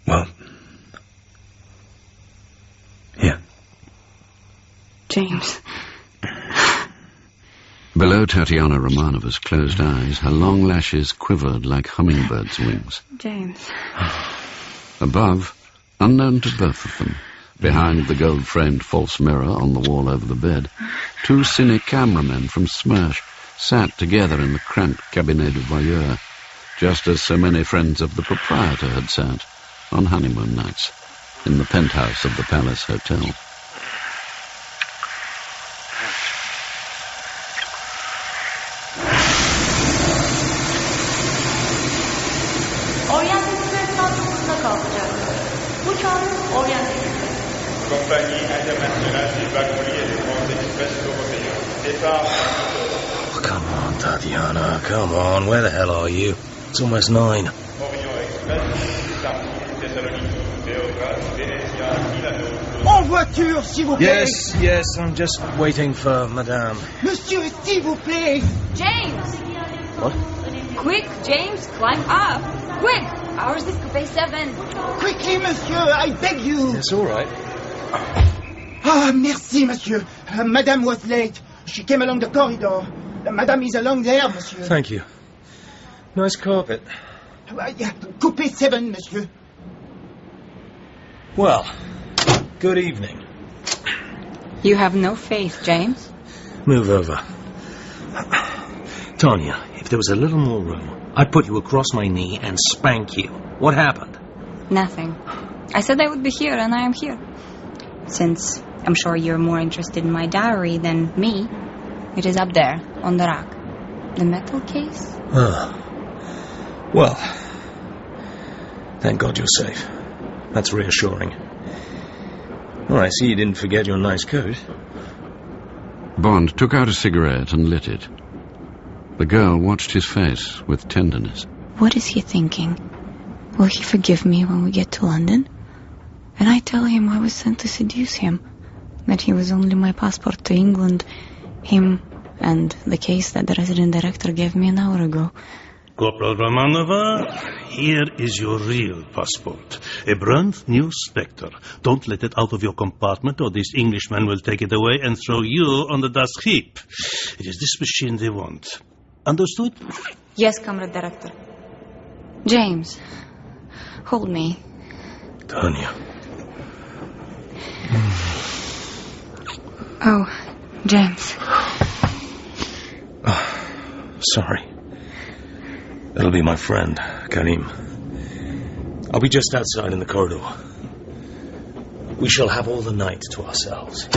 Well, yeah. James. Below Tatiana Romanova's closed eyes, her long lashes quivered like hummingbirds' wings. James. Above, unknown to both of them, behind the gold-framed false mirror on the wall over the bed, two cine cameramen from Smersh sat together in the cramped cabinet du voyeur, just as so many friends of the proprietor had sat on honeymoon nights in the penthouse of the Palace Hotel. Oh, come on, Tatiana, come on. Where the hell are you? It's almost 9. En voiture, s'il vous plaît. Yes, I'm just waiting for Madame. Monsieur, s'il vous plaît. James! What? Quick, James, climb up. Quick! Ours is Coupe 7. Quickly, monsieur, I beg you. It's all right. Ah, merci, monsieur. Madame was late. She came along the corridor. Madame is along there, monsieur. Thank you. Nice carpet. Coupe 7, monsieur. Well, good evening. You have no faith, James. Move over. Tanya, if there was a little more room, I'd put you across my knee and spank you. What happened? Nothing. I said I would be here, and I am here. Since I'm sure you're more interested in my diary than me, it is up there, on the rack. The metal case? Well, thank God you're safe. That's reassuring. Oh, I see you didn't forget your nice coat. Bond took out a cigarette and lit it. The girl watched his face with tenderness. What is he thinking? Will he forgive me when we get to London? And I tell him I was sent to seduce him, that he was only my passport to England, him and the case that the resident director gave me an hour ago. Corporal Romanova, here is your real passport. A brand new Spektor. Don't let it out of your compartment or this Englishman will take it away and throw you on the dust heap. It is this machine they want. Understood? Yes, Comrade Director. James, hold me. Tanya. Oh, James. Oh, sorry. That'll be my friend, Karim. I'll be just outside in the corridor. We shall have all the night to ourselves.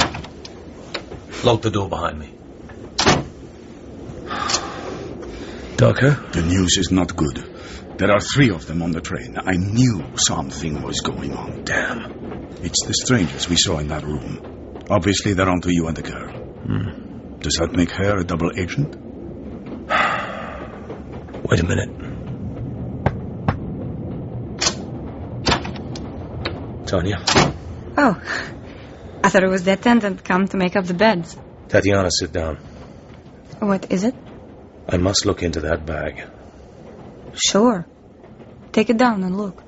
Lock the door behind me. Darko? The news is not good. There are 3 of them on the train. I knew something was going on. Damn. It's the strangers we saw in that room. Obviously, they're onto you and the girl. Does that make her a double agent? Wait a minute. Tanya? Oh, I thought it was the attendant come to make up the beds. Tatiana, sit down. What is it? I must look into that bag. Sure. Take it down and look.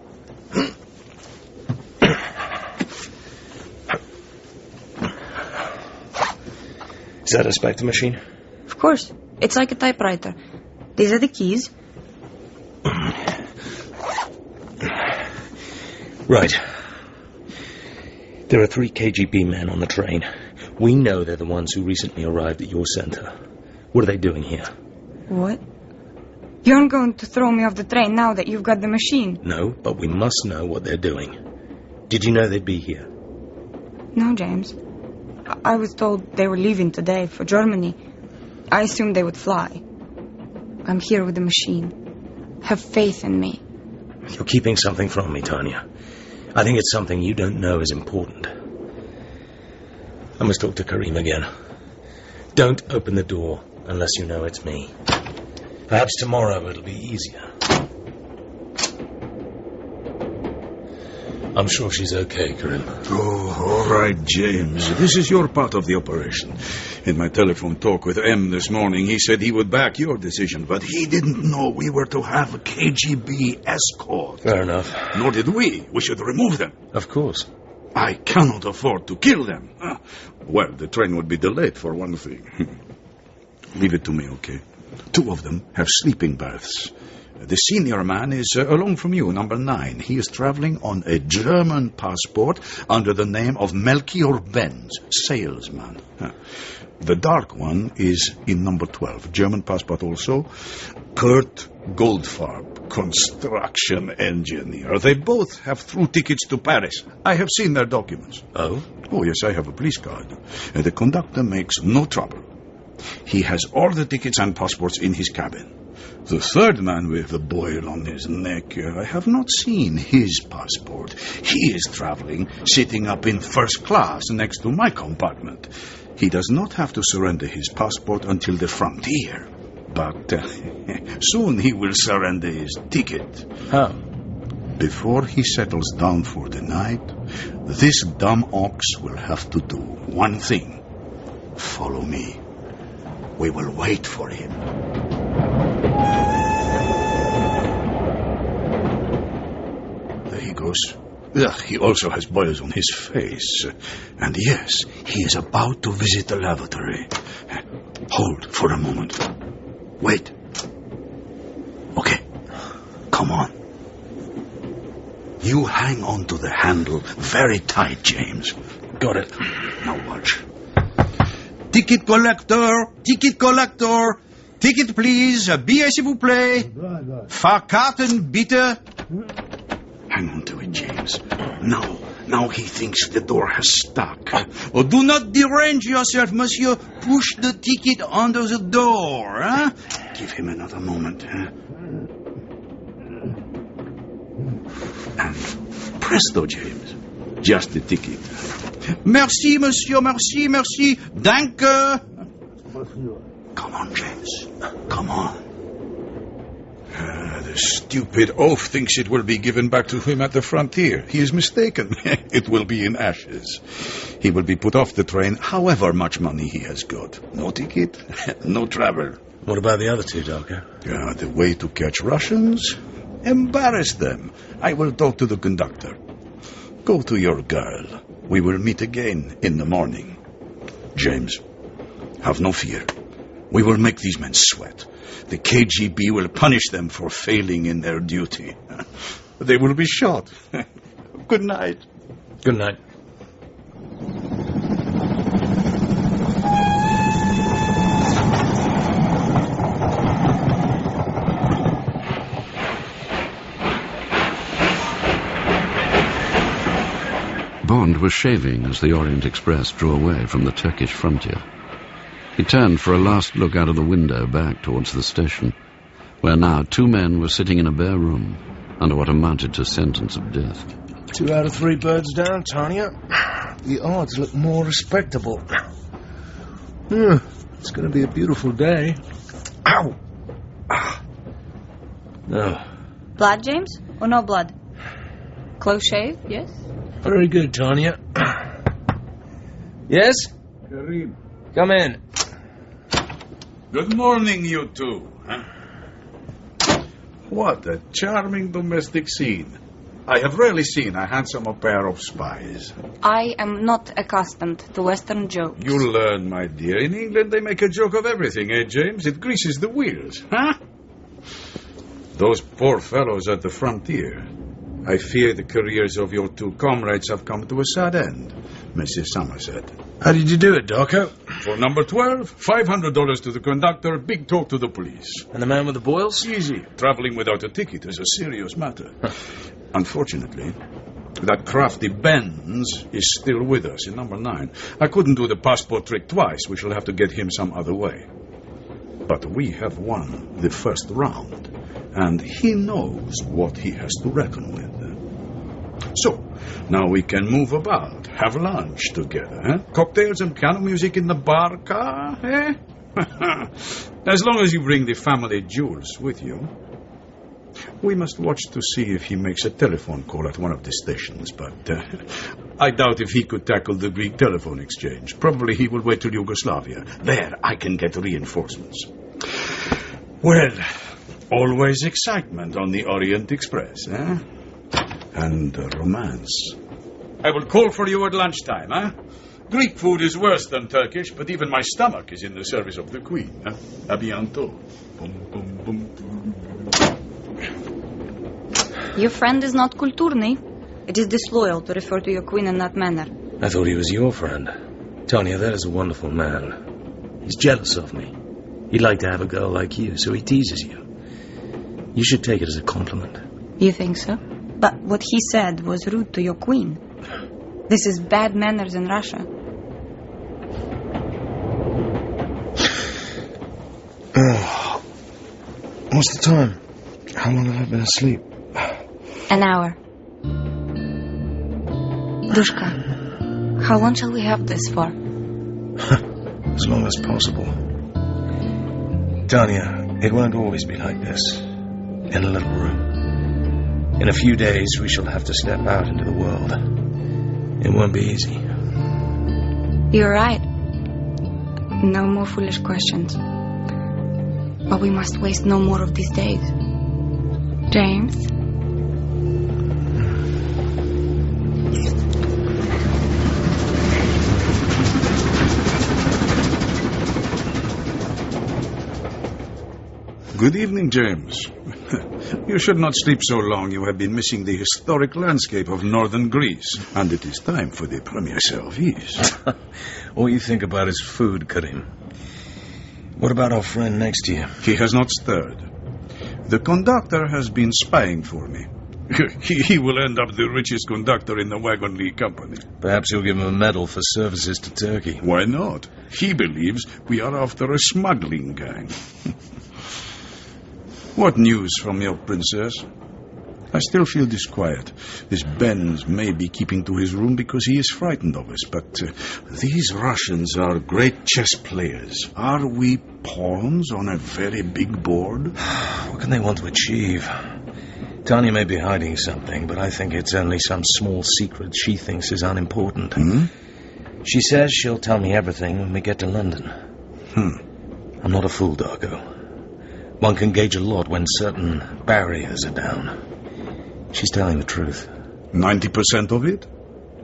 Is that a Spektor machine? Of course. It's like a typewriter. These are the keys. Right. There are 3 KGB men on the train. We know they're the ones who recently arrived at your center. What are they doing here? What? You aren't going to throw me off the train now that you've got the machine? No, but we must know what they're doing. Did you know they'd be here? No, James. I was told they were leaving today for Germany. I assumed they would fly. I'm here with the machine. Have faith in me. You're keeping something from me, Tanya. I think it's something you don't know is important. I must talk to Karim again. Don't open the door unless you know it's me. Perhaps tomorrow it'll be easier. I'm sure she's okay, Karim. Oh, all right, James. This is your part of the operation. In my telephone talk with M this morning, he said he would back your decision, but he didn't know we were to have a KGB escort. Fair enough. Nor did we. We should remove them. Of course. I cannot afford to kill them. Well, the train would be delayed, for one thing. Leave it to me, okay? 2 of them have sleeping baths. The senior man is along from you, number 9. He is traveling on a German passport under the name of Melchior Benz, salesman. The dark one is in number 12, German passport also, Kurt Goldfarb, construction engineer. They both have through tickets to Paris. I have seen their documents. Oh? Oh, yes, I have a police card. The conductor makes no trouble. He has all the tickets and passports in his cabin. The third man with the boil on his neck, I have not seen his passport. He is traveling, sitting up in first class next to my compartment. He does not have to surrender his passport until the frontier. But soon he will surrender his ticket. How? Before he settles down for the night, this dumb ox will have to do one thing. Follow me. We will wait for him. There he goes. Ugh, he also has boils on his face. And yes, he is about to visit the lavatory. Hold for a moment. Wait. Okay. Come on. You hang on to the handle very tight, James. Got it. Now watch. Ticket collector! Ticket collector! Ticket, please. Billet, s'il vous plaît. Fahrkarten, bitte. Hang on to it, James. Now he thinks the door has stuck. Oh, do not derange yourself, monsieur. Push the ticket under the door. Huh? Give him another moment. Huh? And presto, James. Just the ticket. Merci, monsieur. Merci, merci. Danke. Come on, James. Come on. The stupid oaf thinks it will be given back to him at the frontier. He is mistaken. It will be in ashes. He will be put off the train, however much money he has got. No ticket, no travel. What about the other 2, Darko? The way to catch Russians? Embarrass them. I will talk to the conductor. Go to your girl. We will meet again in the morning. James, have no fear. We will make these men sweat. The KGB will punish them for failing in their duty. They will be shot. Good night. Good night. Bond was shaving as the Orient Express drew away from the Turkish frontier. He turned for a last look out of the window back towards the station, where now 2 men were sitting in a bare room under what amounted to sentence of death. 2 out of 3 birds down, Tanya. The odds look more respectable. It's going to be a beautiful day. Ow! No. Blood, James? Or no blood? Close shave, yes? Very good, Tanya. Yes? Karim. Come in. Good morning, you two. Huh? What a charming domestic scene. I have rarely seen a handsomer pair of spies. I am not accustomed to Western jokes. You learn, my dear. In England, they make a joke of everything, eh, James? It greases the wheels, huh? Those poor fellows at the frontier. I fear the careers of your 2 comrades have come to a sad end, Mrs. Somerset. How did you do it, Darko? For number 12, $500 to the conductor, big talk to the police. And the man with the boils? Easy. Traveling without a ticket is a serious matter. Unfortunately, That crafty Benz is still with us in number 9. I couldn't do the passport trick twice. We shall have to get him some other way. But we have won the first round, and he knows what he has to reckon with. So, now we can move about, have lunch together, eh? Cocktails and piano music in the bar car, eh? As long as you bring the family jewels with you. We must watch to see if he makes a telephone call at one of the stations, but I doubt if he could tackle the Greek telephone exchange. Probably he will wait till Yugoslavia. There, I can get reinforcements. Well, always excitement on the Orient Express, eh? And romance. I will call for you at lunchtime, eh? Greek food is worse than Turkish, but even my stomach is in the service of the Queen. Eh? A bientôt. Boom, boom, boom. Your friend is not kulturny. It is disloyal to refer to your queen in that manner. I thought he was your friend. Tanya, that is a wonderful man. He's jealous of me. He'd like to have a girl like you, so he teases you. You should take it as a compliment. You think so? But what he said was rude to your queen. This is bad manners in Russia. What's the time? How long have I been asleep? An hour. Dushka, how long shall we have this for? As long as possible. Tanya, it won't always be like this. In a little room. In a few days, we shall have to step out into the world. It won't be easy. You're right. No more foolish questions. But we must waste no more of these days. James? Good evening, James. You should not sleep so long. You have been missing the historic landscape of northern Greece, and it is time for the premier service. All you think about is food, Karim. What about our friend next to you? He has not stirred. The conductor has been spying for me. He will end up the richest conductor in the Wagon League Company. Perhaps you'll give him a medal for services to Turkey. Why not? He believes we are after a smuggling gang. What news from your princess? I still feel disquiet. This Benz may be keeping to his room because he is frightened of us, but these Russians are great chess players. Are we pawns on a very big board? What can they want to achieve? Tanya may be hiding something, but I think it's only some small secret she thinks is unimportant. She says she'll tell me everything when we get to London. I'm not a fool, Darko. One can gauge a lot when certain barriers are down. She's telling the truth. 90% of it?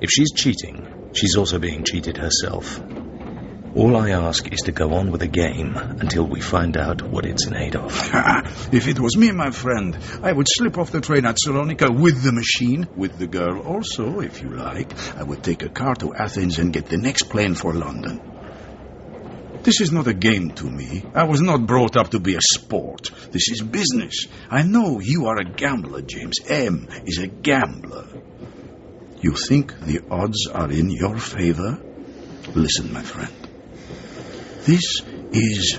If she's cheating, she's also being cheated herself. All I ask is to go on with the game until we find out what it's in aid of. If it was me, my friend, I would slip off the train at Salonika with the machine, with the girl also, if you like. I would take a car to Athens and get the next plane for London. This is not a game to me. I was not brought up to be a sport. This is business. I know you are a gambler, James. M is a gambler. You think the odds are in your favor? Listen, my friend. This is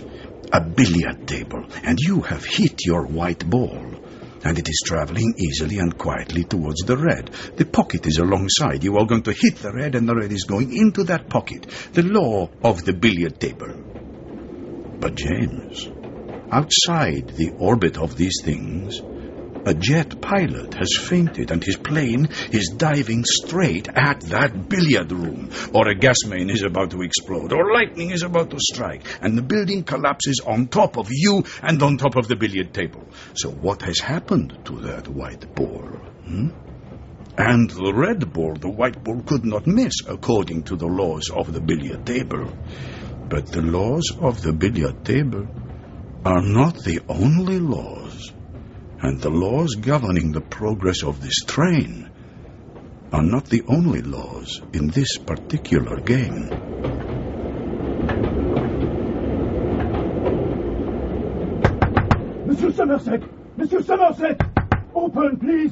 a billiard table, and you have hit your white ball. And it is traveling easily and quietly towards the red. The pocket is alongside. You are going to hit the red, and the red is going into that pocket. The law of the billiard table. But James, outside the orbit of these things, a jet pilot has fainted, and his plane is diving straight at that billiard room. Or a gas main is about to explode, or lightning is about to strike, and the building collapses on top of you and on top of the billiard table. So what has happened to that white ball? And the red ball, the white ball could not miss, according to the laws of the billiard table. But the laws of the billiard table are not the only laws. And the laws governing the progress of this train are not the only laws in this particular game. Monsieur Somerset! Monsieur Somerset! Open, please!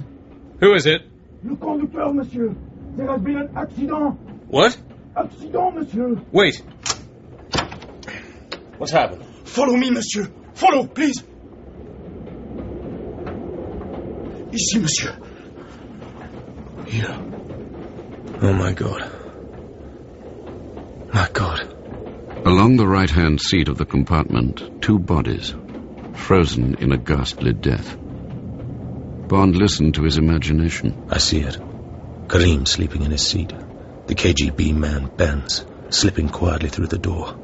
Who is it? Le conducteur, monsieur. There has been an accident. What? Accident, monsieur. Wait. What's happened? Follow me, monsieur. Follow, please. Ici, monsieur. Here. Oh, my God. My God. Along the right-hand seat of the compartment, two bodies, frozen in a ghastly death. Bond listened to his imagination. I see it. Karim sleeping in his seat. The KGB man bends, slipping quietly through the door.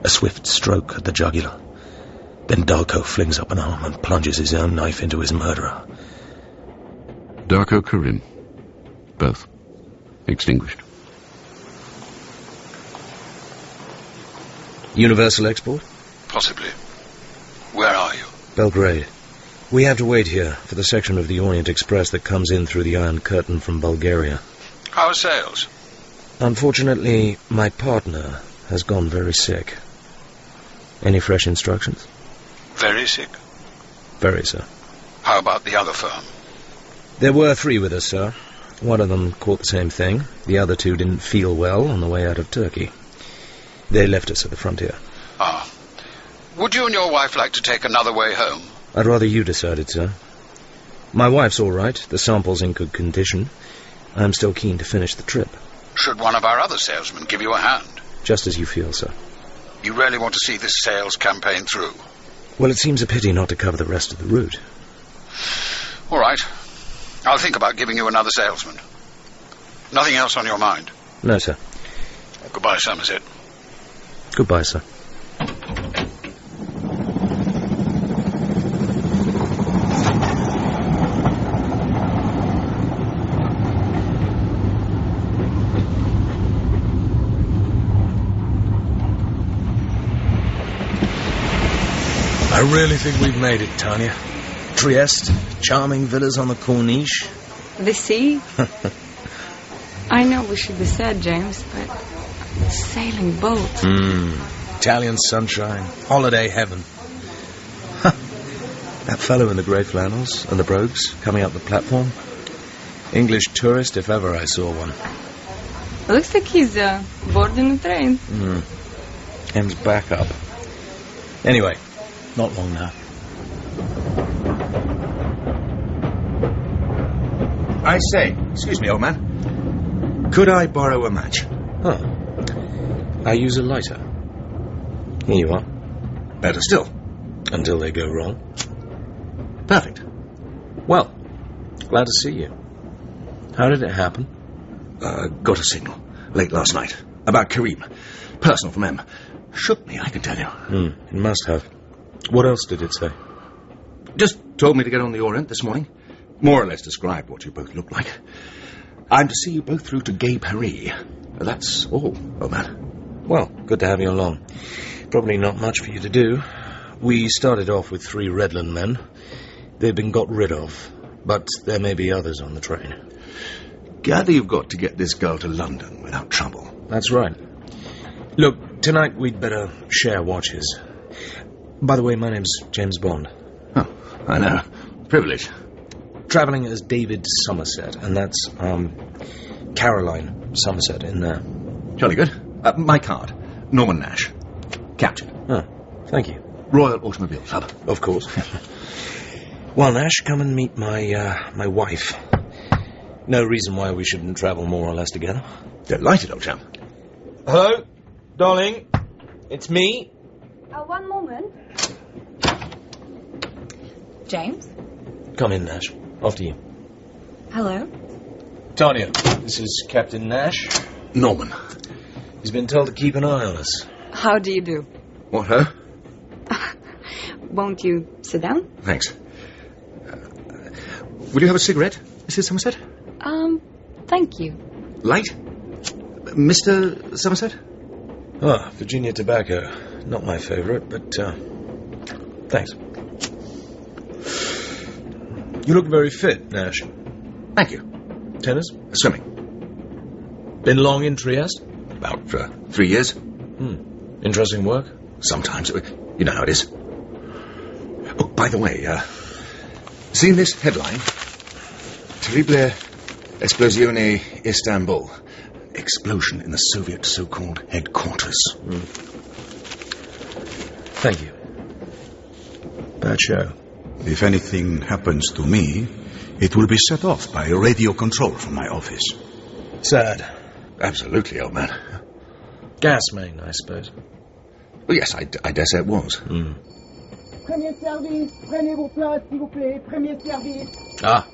A swift stroke at the jugular. Then Darko flings up an arm and plunges his own knife into his murderer. Darko Kerim. Both. Extinguished. Universal export? Possibly. Where are you? Belgrade. We have to wait here for the section of the Orient Express that comes in through the Iron Curtain from Bulgaria. How are sales? Unfortunately, my partner has gone very sick. Any fresh instructions? Very sick. Very, sir. How about the other firm? There were 3 with us, sir. One of them caught the same thing. The other 2 didn't feel well on the way out of Turkey. They left us at the frontier. Ah. Would you and your wife like to take another way home? I'd rather you decided, sir. My wife's all right. The sample's in good condition. I'm still keen to finish the trip. Should one of our other salesmen give you a hand? Just as you feel, sir. You really want to see this sales campaign through? Well, it seems a pity not to cover the rest of the route. All right. I'll think about giving you another salesman. Nothing else on your mind? No, sir. Goodbye, Somerset. Goodbye, sir. I really think we've made it, Tanya. Trieste, charming villas on the Corniche. The sea? I know we should be sad, James, but sailing boats. Italian sunshine, holiday heaven. That fellow in the grey flannels and the brogues coming up the platform. English tourist if ever I saw one. Looks like he's boarding a train. Hem's back up. Anyway, not long now. I say, excuse me, old man. Could I borrow a match? Huh. I use a lighter. Here you are. Better still. Until they go wrong. Perfect. Well, glad to see you. How did it happen? Got a signal late last night about Karim. Personal from him. Shook me, I can tell you. It must have. What else did it say? Just told me to get on the Orient this morning. More or less described what you both look like. I'm to see you both through to Gay Paris. That's all, old man. Well, good to have you along. Probably not much for you to do. We started off with 3 Redland men. They've been got rid of, but there may be others on the train. Gather you've got to get this girl to London without trouble. That's right. Look, tonight we'd better share watches. By the way, my name's James Bond. Oh, I know. Privilege. Travelling as David Somerset, and that's, Caroline Somerset in there. Jolly good. My card. Norman Nash. Captain. Oh, thank you. Royal Automobile Club. Of course. Well, Nash, come and meet my wife. No reason why we shouldn't travel more or less together. Delighted, old chap. Hello, darling. It's me. One moment. James? Come in, Nash. After you. Hello? Tanya, this is Captain Nash. Norman. He's been told to keep an eye on us. How do you do? What, her? Won't you sit down? Thanks. Will you have a cigarette, Mrs. Somerset? Thank you. Light? Mr. Somerset? Ah, Virginia tobacco. Not my favourite, but, thanks. You look very fit, Nash. Thank you. Tennis? Swimming. Been long in Trieste? About 3 years. Interesting work? Sometimes. You know how it is. Oh, by the way, seen this headline? Terrible Esplosione Istanbul. Explosion in the Soviet so-called headquarters. Thank you. Bad show. If anything happens to me, it will be set off by radio control from my office. Sad. Absolutely, old man. Gas main, I suppose. Well, yes, I dare say it was. Premier service, prenez vos places, s'il vous plaît. Premier service. Ah,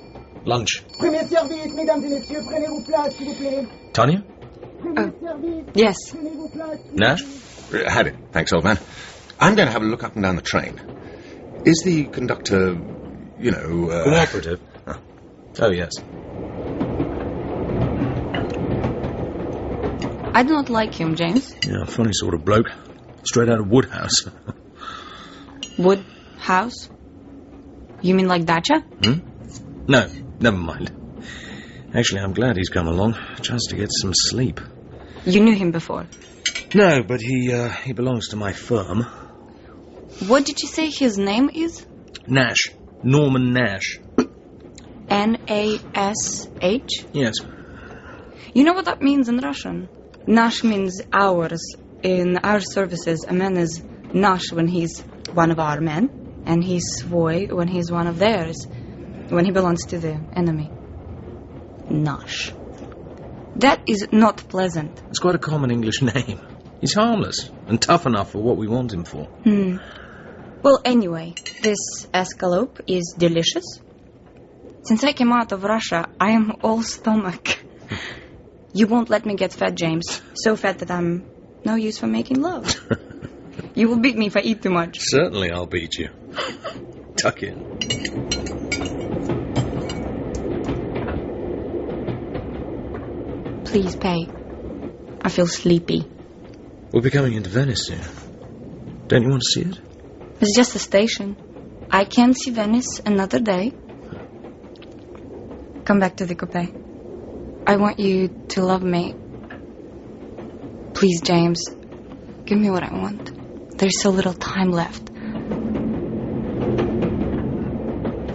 lunch. Premier service, mesdames et messieurs, prenez vos places, s'il vous plaît. Tanya? Premier service. Yes. Prenez vos places. Nash? Have it. Thanks, old man. I'm going to have a look up and down the train. Is the conductor, cooperative? Oh, yes. I do not like him, James. Yeah, funny sort of bloke. Straight out of Woodhouse. Woodhouse? You mean like Dacha? No, never mind. Actually, I'm glad he's come along. Chance to get some sleep. You knew him before? No, but he belongs to my firm. What did you say his name is? Nash. Norman Nash. N-A-S-H? Yes. You know what that means in Russian? Nash means ours. In our services, a man is Nash when he's one of our men, and he's Svoy when he's one of theirs, when he belongs to the enemy. Nash. That is not pleasant. It's quite a common English name. He's harmless and tough enough for what we want him for. Well, anyway, this escalope is delicious. Since I came out of Russia, I am all stomach. You won't let me get fat, James. So fat that I'm no use for making love. You will beat me if I eat too much. Certainly I'll beat you. Tuck in. Please pay. I feel sleepy. We'll be coming into Venice soon. Don't you want to see it? It's just a station. I can see Venice another day. Come back to the coupe. I want you to love me. Please, James. Give me what I want. There's so little time left.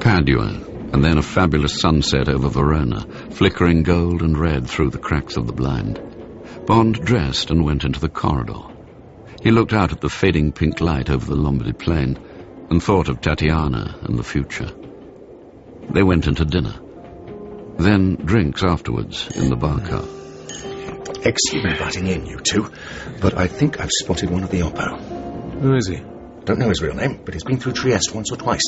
Padua, and then a fabulous sunset over Verona, flickering gold and red through the cracks of the blind. Bond dressed and went into the corridor. He looked out at the fading pink light over the Lombardy plain and thought of Tatiana and the future. They went into dinner. Then drinks afterwards in the bar car. Excuse me butting in, you two, but I think I've spotted one of the Oppo. Who is he? Don't know his real name, but he's been through Trieste once or twice.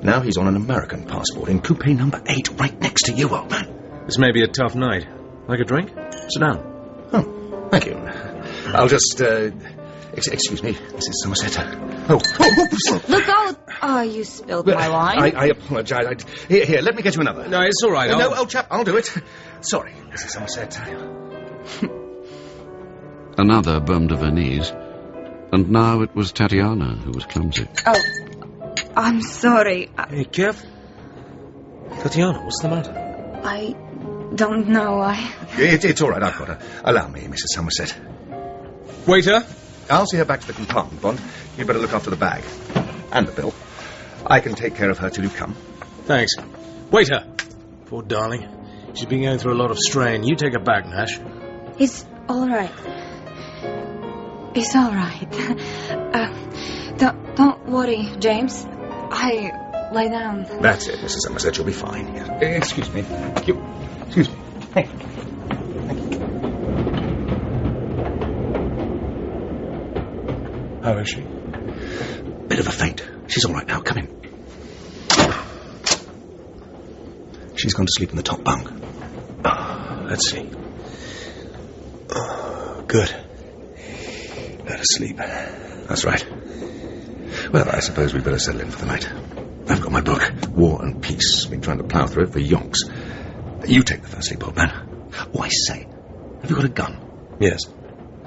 Now he's on an American passport in coupe number 8, right next to you, old man. This may be a tough night. Like a drink? Sit down. Oh, thank you. I'll just, excuse me, Mrs. Somerset. Look out! Oh, you spilled my wine. I apologize. Here, let me get you another. No, it's all right. No, old chap, I'll do it. Sorry, Mrs. Somerset. Another bum de Venise, and now it was Tatiana who was clumsy. Oh, I'm sorry. Hey, careful. Tatiana, what's the matter? I don't know. It's all right, I've got her. Allow me, Mrs. Somerset. Waiter. I'll see her back to the compartment, Bond. You'd better look after the bag. And the bill. I can take care of her till you come. Thanks. Waiter. Poor darling. She's been going through a lot of strain. You take her back, Nash. It's all right. It's all right. Don't worry, James. I lie down. That's it, Mrs. Somerset. You'll be fine. Yeah. Excuse me. Thank you. Excuse me. Thank you. How is she? Bit of a faint. She's all right now. Come in. She's gone to sleep in the top bunk. Let's see. Good. Let her sleep. That's right. Well, I suppose we'd better settle in for the night. I've got my book, War and Peace. Been trying to plough through it for yonks. You take the first sleep, old man. Oh, I say, have you got a gun? Yes.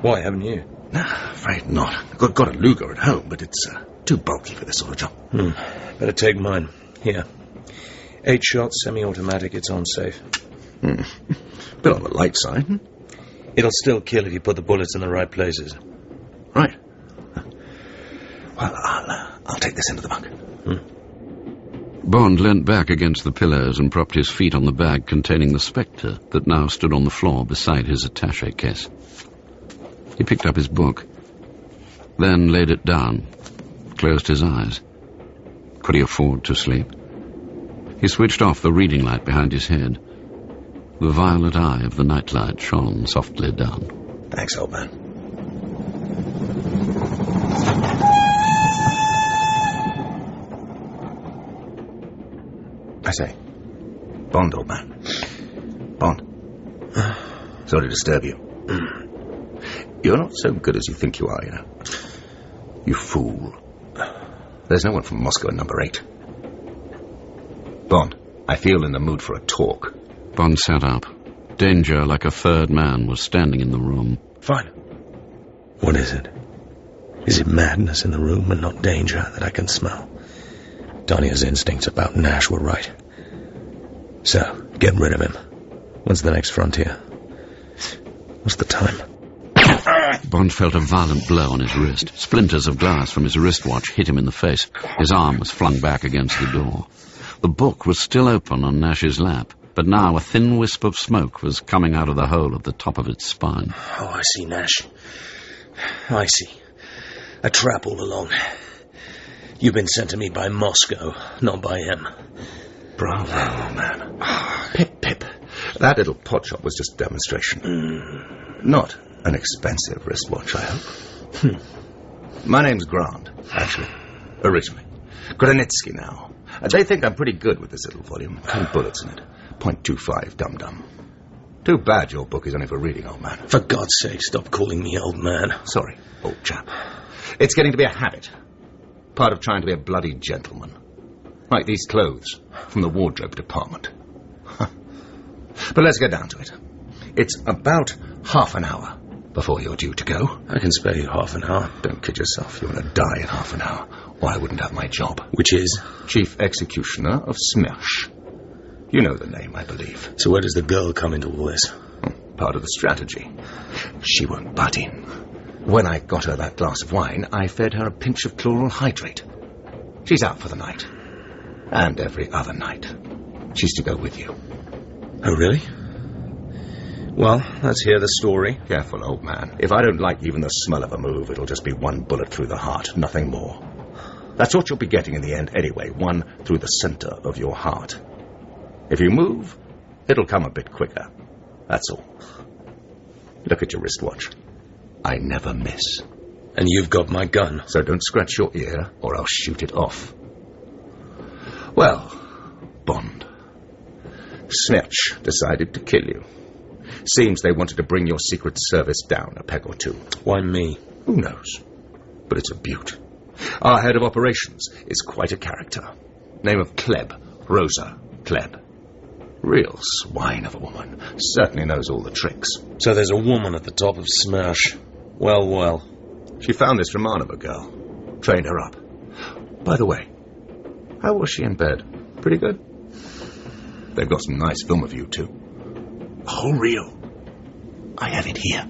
Why, haven't you? Nah, afraid not. I've got a Luger at home, but it's too bulky for this sort of job. Better take mine. Here. 8 shots, semi-automatic. It's on safe. Bit on the light side. It'll still kill if you put the bullets in the right places. Right. Well, I'll take this into the bunk. Bond leant back against the pillows and propped his feet on the bag containing the Spektor that now stood on the floor beside his attaché case. He picked up his book, then laid it down, closed his eyes. Could he afford to sleep? He switched off the reading light behind his head. The violet eye of the nightlight shone softly down. Thanks, old man. I say, Bond, old man. Bond. Sorry to disturb you. You're not so good as you think you are, you know. You fool. There's no one from Moscow in number 8. Bond, I feel in the mood for a talk. Bond sat up. Danger, like a third man, was standing in the room. Fine. What is it? Is it madness in the room and not danger that I can smell? Tania's instincts about Nash were right. So, get rid of him. When's the next frontier? What's the time? Bond felt a violent blow on his wrist. Splinters of glass from his wristwatch hit him in the face. His arm was flung back against the door. The book was still open on Nash's lap, but now a thin wisp of smoke was coming out of the hole at the top of its spine. Oh, I see, Nash. I see. A trap all along. You've been sent to me by Moscow, not by him. Bravo, man. Pip. That little pot shop was just a demonstration. Not an expensive wristwatch, I hope. My name's Grant, actually. Originally. Granitsky now. They think I'm pretty good with this little volume. 10 bullets in it. .25 dum-dum. Too bad your book is only for reading, old man. For God's sake, stop calling me old man. Sorry, old chap. It's getting to be a habit. Part of trying to be a bloody gentleman. Like these clothes from the wardrobe department. But let's get down to it. It's about half an hour before you're due to go. I can spare you half an hour. Don't kid yourself. You're going to die in half an hour, or I wouldn't have my job. Which is? Chief Executioner of Smersh. You know the name, I believe. So where does the girl come into all this? Part of the strategy. She won't butt in. When I got her that glass of wine, I fed her a pinch of chloral hydrate. She's out for the night. And every other night. She's to go with you. Oh, really? Well, let's hear the story. Careful, old man. If I don't like even the smell of a move, it'll just be one bullet through the heart, nothing more. That's what you'll be getting in the end anyway, one through the center of your heart. If you move, it'll come a bit quicker. That's all. Look at your wristwatch. I never miss. And you've got my gun. So don't scratch your ear, or I'll shoot it off. Well, Bond. Smersh decided to kill you. Seems they wanted to bring your Secret Service down a peg or two. Why me? Who knows? But it's a beaut. Our head of operations is quite a character. Name of Klebb. Rosa Klebb. Real swine of a woman. Certainly knows all the tricks. So there's a woman at the top of Smersh. Well. She found this Romanova girl. Trained her up. By the way, how was she in bed? Pretty good? They've got some nice film of you, too. Oh, real. I have it here.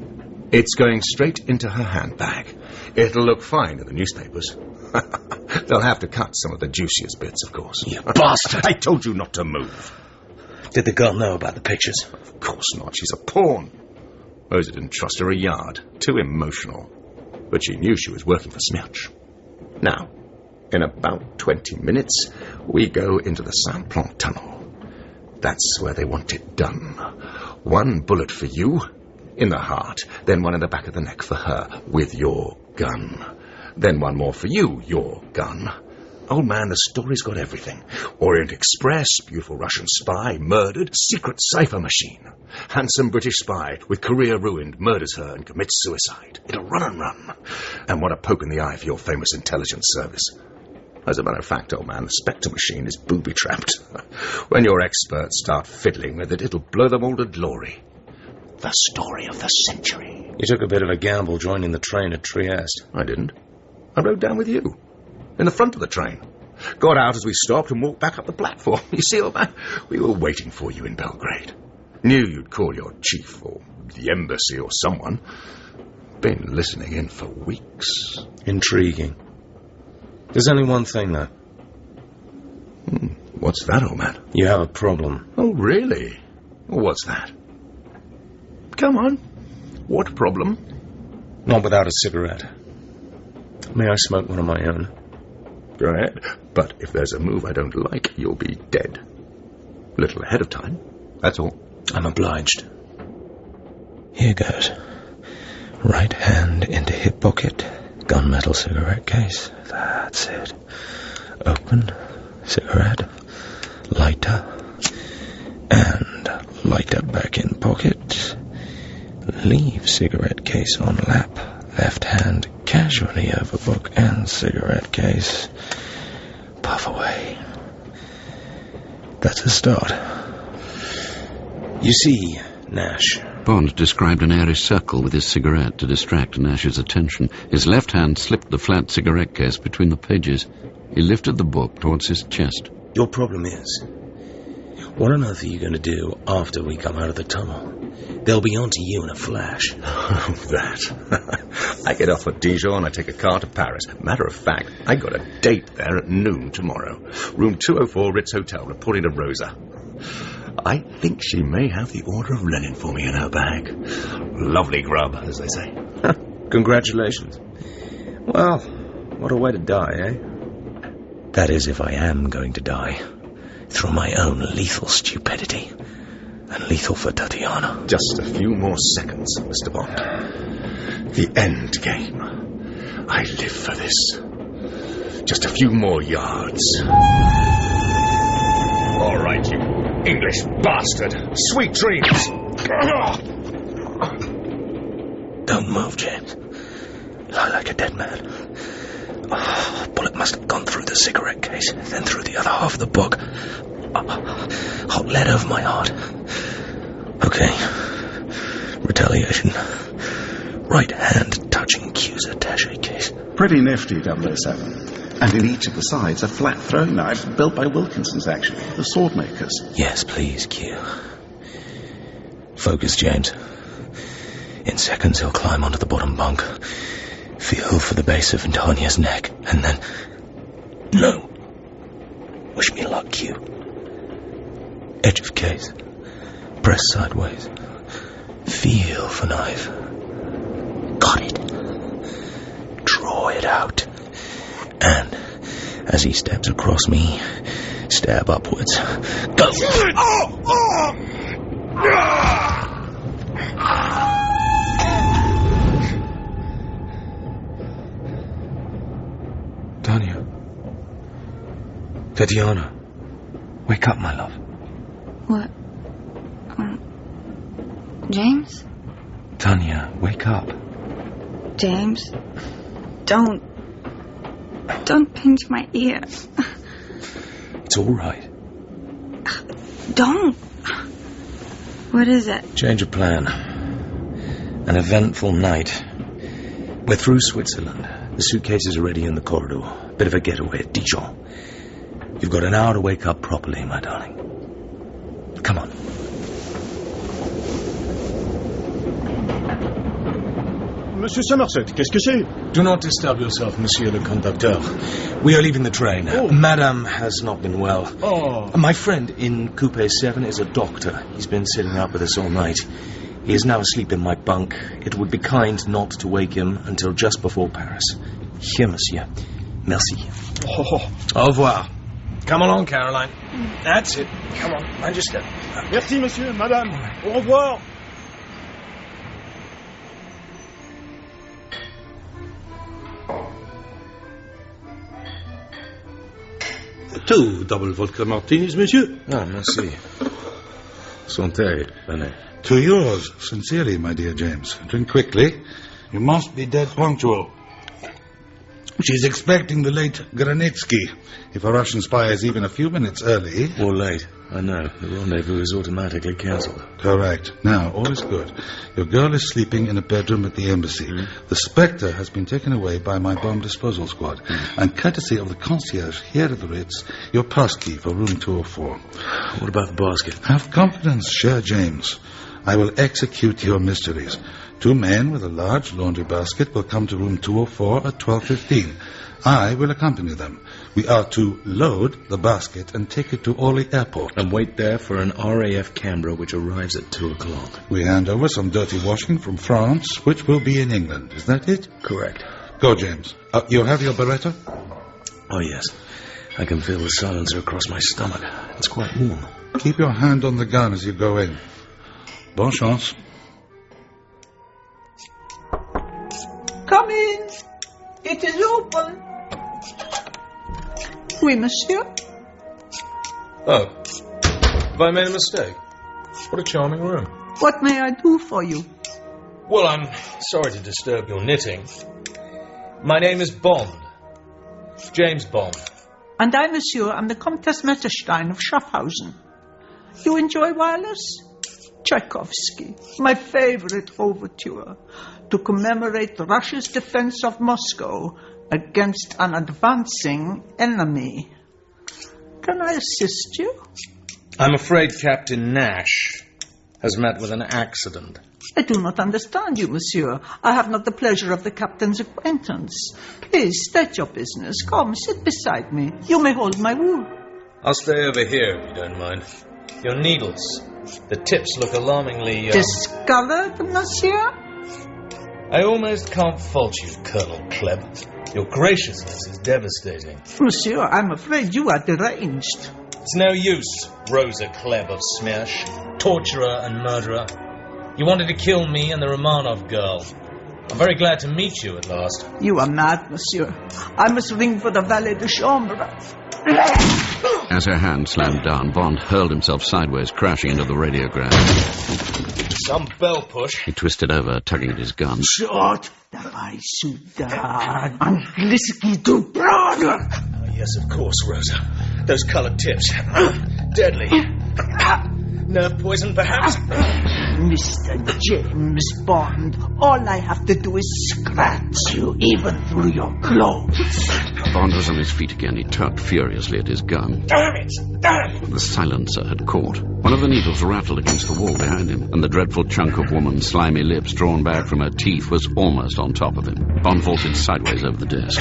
It's going straight into her handbag. It'll look fine in the newspapers. They'll have to cut some of the juiciest bits, of course. You bastard! I told you not to move. Did the girl know about the pictures? Of course not. She's a pawn. Rosa didn't trust her a yard. Too emotional. But she knew she was working for Smersh. Now, in about 20 minutes, we go into the Saint-Plan tunnel. That's where they want it done. One bullet for you, in the heart. Then one in the back of the neck for her, with your gun. Then one more for you, your gun. Old man, the story's got everything. Orient Express, beautiful Russian spy, murdered, secret cipher machine. Handsome British spy, with career ruined, murders her and commits suicide. It'll run and run. And what a poke in the eye for your famous intelligence service. As a matter of fact, old man, the Spektor machine is booby-trapped. When your experts start fiddling with it, it'll blow them all to glory. The story of the century. You took a bit of a gamble joining the train at Trieste. I didn't. I rode down with you. In the front of the train. Got out as we stopped and walked back up the platform. You see, old man, we were waiting for you in Belgrade. Knew you'd call your chief or the embassy or someone. Been listening in for weeks. Intriguing. There's only one thing, though. What's that, old man? You have a problem. Oh, really? What's that? Come on. What problem? Not without a cigarette. May I smoke one of my own? Go ahead. But if there's a move I don't like, you'll be dead. A little ahead of time. That's all. I'm obliged. Here goes. Right hand into hip pocket. Gunmetal cigarette case. That's it. Open. Cigarette. Lighter. And lighter back in pocket. Leave cigarette case on lap. Left hand casually over book and cigarette case. Puff away. That's a start. You see, Nash. Bond described an airy circle with his cigarette to distract Nash's attention. His left hand slipped the flat cigarette case between the pages. He lifted the book towards his chest. Your problem is, what on earth are you going to do after we come out of the tunnel? They'll be onto you in a flash. Oh, that. I get off at Dijon and I take a car to Paris. Matter of fact, I got a date there at noon tomorrow. Room 204, Ritz Hotel, reporting to Rosa. I think she may have the Order of Lenin for me in her bag. Lovely grub, as they say. Congratulations. Well, what a way to die, eh? That is, if I am going to die. Through my own lethal stupidity. And lethal for Tatiana. Just a few more seconds, Mr. Bond. The end game. I live for this. Just a few more yards. All right, you English bastard. Sweet dreams. Don't move, James. Lie like a dead man. Oh, bullet must have gone through the cigarette case, then through the other half of the book. Hot lead over my heart. Okay. Retaliation. Right hand touching Q's attaché case. Pretty nifty, 007. And in each of the sides, a flat throwing knife built by Wilkinson's, actually, the sword makers. Yes, please, Q. Focus, James. In seconds, he'll climb onto the bottom bunk. Feel for the base of Antonia's neck, and then... No! Wish me luck, Q. Edge of case. Press sideways. Feel for knife. Got it. Draw it out. And, as he steps across me, stab upwards. Go! Tanya. Tatiana. Wake up, my love. What? James? Tanya, wake up. James? Don't pinch my ear. It's all right. Don't. What is it? Change of plan. An eventful night. We're through Switzerland. The suitcases are ready in the corridor. Bit of a getaway at Dijon. You've got an hour to wake up properly, my darling. Come on. Monsieur Somerset, qu'est-ce que c'est? Do not disturb yourself, Monsieur le Conducteur. We are leaving the train. Oh. Madame has not been well. Oh. My friend in Coupe 7 is a doctor. He's been sitting up with us all night. He is now asleep in my bunk. It would be kind not to wake him until just before Paris. Here, monsieur. Merci. Oh. Au revoir. Come along, Caroline. That's it. Come on, mind your step. Merci, monsieur, madame. Au revoir. Two double vodka martinis, monsieur. Ah, merci. Santé, René. To yours, sincerely, my dear James. Drink quickly. You must be dead punctual. She's expecting the late Granitsky. If a Russian spy is even a few minutes early... Or late, I know. The rendezvous is automatically cancelled. Correct. Now, all is good. Your girl is sleeping in a bedroom at the embassy. The Spektor has been taken away by my bomb disposal squad. And courtesy of the concierge here at the Ritz, your pass key for room 204. What about the basket? Have confidence, Sir James. I will execute your mysteries. 2 men with a large laundry basket will come to room 204 at 12:15. I will accompany them. We are to load the basket and take it to Orly Airport. And wait there for an RAF Canberra which arrives at 2 o'clock. We hand over some dirty washing from France, which will be in England. Is that it? Correct. Go, James. You have your Beretta? Oh, yes. I can feel the silencer across my stomach. It's quite warm. Keep your hand on the gun as you go in. Bonne chance. Come in. It is open. Oui, monsieur. Oh. Have I made a mistake? What a charming room. What may I do for you? Well, I'm sorry to disturb your knitting. My name is Bond. James Bond. And I, monsieur, am the Comtesse Metterstein of Schaffhausen. You enjoy wireless? Tchaikovsky, my favorite overture, to commemorate Russia's defense of Moscow against an advancing enemy. Can I assist you? I'm afraid Captain Nash has met with an accident. I do not understand you, monsieur. I have not the pleasure of the captain's acquaintance. Please, state your business. Come, sit beside me. You may hold my wool. I'll stay over here, if you don't mind. Your needles. The tips look alarmingly... Discolored, monsieur? I almost can't fault you, Colonel Klebb. Your graciousness is devastating. Monsieur, I'm afraid you are deranged. It's no use, Rosa Klebb of Smersh, torturer and murderer. You wanted to kill me and the Romanov girl. I'm very glad to meet you at last. You are mad, monsieur. I must ring for the valet de chambre. As her hand slammed down, Bond hurled himself sideways, crashing into the radiogram. Some bell push. He twisted over, tugging at his gun. Shot! Давай сюда, английский дубрага! Yes, of course, Rosa. Those coloured tips. Deadly. Nerve poison, perhaps? Mr. James Bond, all I have to do is scratch you, even through your clothes. Bond was on his feet again. He tugged furiously at his gun. Damn it! Damn it! The silencer had caught. One of the needles rattled against the wall behind him, and the dreadful chunk of woman's slimy lips drawn back from her teeth was almost on top of him. Bond vaulted sideways over the desk.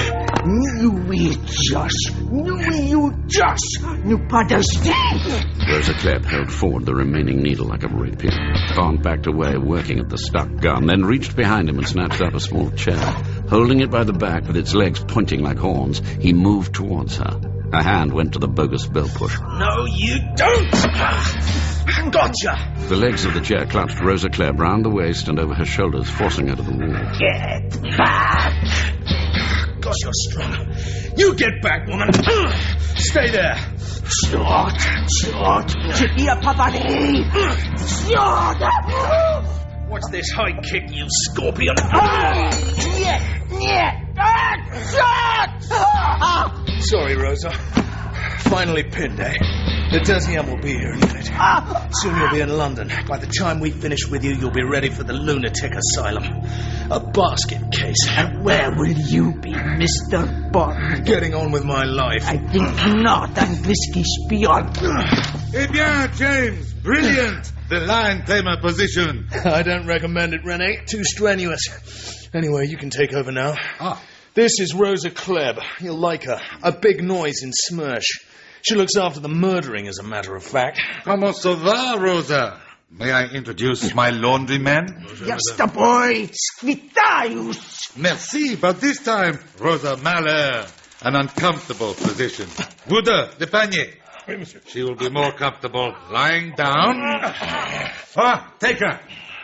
Rosa Klebb held forward the remaining needle like a rapier. Bond backed away, working at the stuck gun, then reached behind him and snatched up a small chair. Holding it by the back with its legs pointing like horns, he moved towards her. Her hand went to the bogus bell push. No, you don't! Gotcha! The legs of the chair clutched Rosa Klebb round the waist and over her shoulders, forcing her to the wall. Get back! God, you're strong. You get back, woman! Stay there! Shot! What's this high kick, you scorpion? Sorry, Rosa. Finally pinned, eh? The deuxième will be here in a minute. Soon you'll be in London. By the time we finish with you, you'll be ready for the lunatic asylum. A basket case. And where will you be, Mr. Bond? Getting on with my life. I think not, angliski spion. Eh bien, James, brilliant. The line claimer position. I don't recommend it, René. Too strenuous. Anyway, you can take over now. This is Rosa Klebb. You'll like her. A big noise in Smersh. She looks after the murdering, as a matter of fact. Comment ça va, Rosa? May I introduce my laundryman? Yes, the boy, Skvitaius. Merci, but this time, Rosa Mahler, an uncomfortable position. Woodard, the panier. She will be more comfortable lying down. Take her.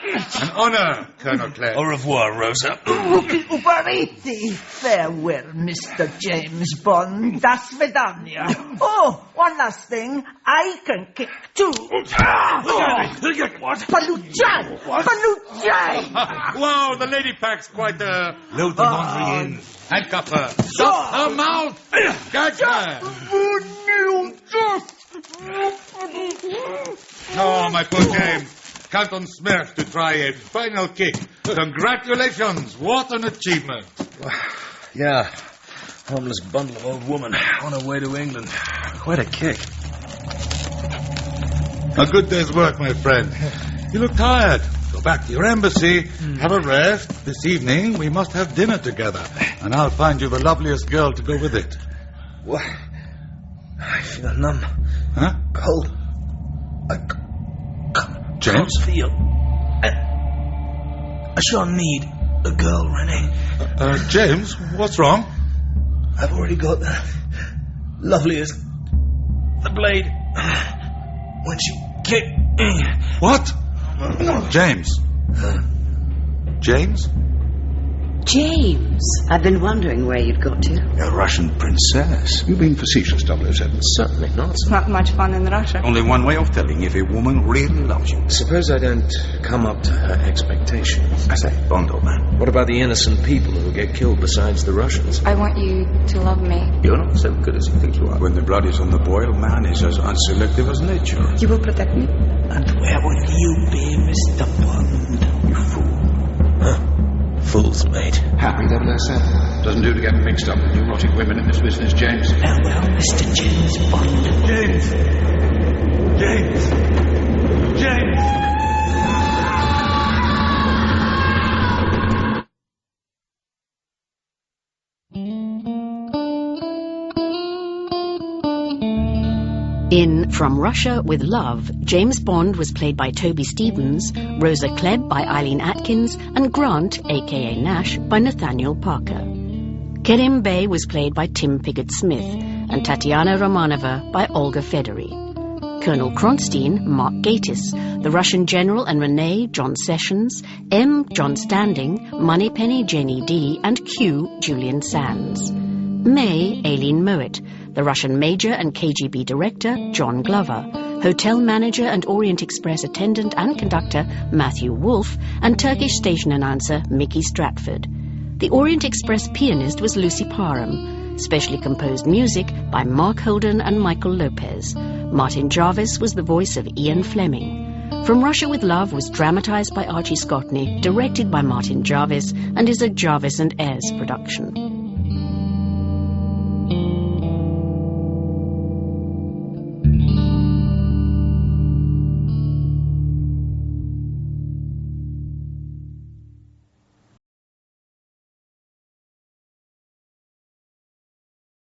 An honor, Colonel Klebb. Au revoir, Rosa. Ubariti. Farewell, Mr. James Bond. Das Vedanya. Oh, one last thing. I can kick too. What? Paluchai! Paluchai! Wow, the lady pack's quite load the laundry in. Handcuff her. Stop her mouth! Gag her! Oh, my poor James. Count on Smersh to try a final kick. Congratulations. What an achievement. Yeah. Homeless bundle of old woman on her way to England. Quite a kick. A good day's work, my friend. You look tired. Go back to your embassy, have a rest. This evening we must have dinner together, and I'll find you the loveliest girl to go with it. What? I feel numb. Huh? Cold. James? I feel. I sure need a girl, Renee. James, what's wrong? I've already got the loveliest. The blade. When she kicked me. What? James. James? James, I've been wondering where you'd got to. A Russian princess. You being facetious, 007? Certainly not. It's not much fun in Russia. Only one way of telling if a woman really loves you. Suppose I don't come up to her expectations. I say, Bond, old man. What about the innocent people who get killed besides the Russians? I want you to love me. You're not so good as you think you are. When the blood is on the boil, man is as unselective as nature. You will protect me? And where will you be, Mr. Bond? You fool. Huh? Fool's mate. Happy 007. Doesn't do to get mixed up with neurotic women in this business, James. Farewell, Mr. James Bond. James! James! James! In From Russia with Love, James Bond was played by Toby Stephens, Rosa Klebb by Eileen Atkins, and Grant, a.k.a. Nash, by Nathaniel Parker. Karim Bey was played by Tim Pigott-Smith, and Tatiana Romanova by Olga Federy. Colonel Kronstein, Mark Gatiss, the Russian general and Renee, John Sessions, M, John Standing, Moneypenny, Janie D, and Q, Julian Sands. May, Aileen Mowat, the Russian major and KGB director, John Glover, hotel manager and Orient Express attendant and conductor, Matthew Wolfe, and Turkish station announcer, Mickey Stratford. The Orient Express pianist was Lucy Parham. Specially composed music by Mark Holden and Michael Lopez. Martin Jarvis was the voice of Ian Fleming. From Russia with Love was dramatized by Archie Scotney, directed by Martin Jarvis, and is a Jarvis and Ayres production.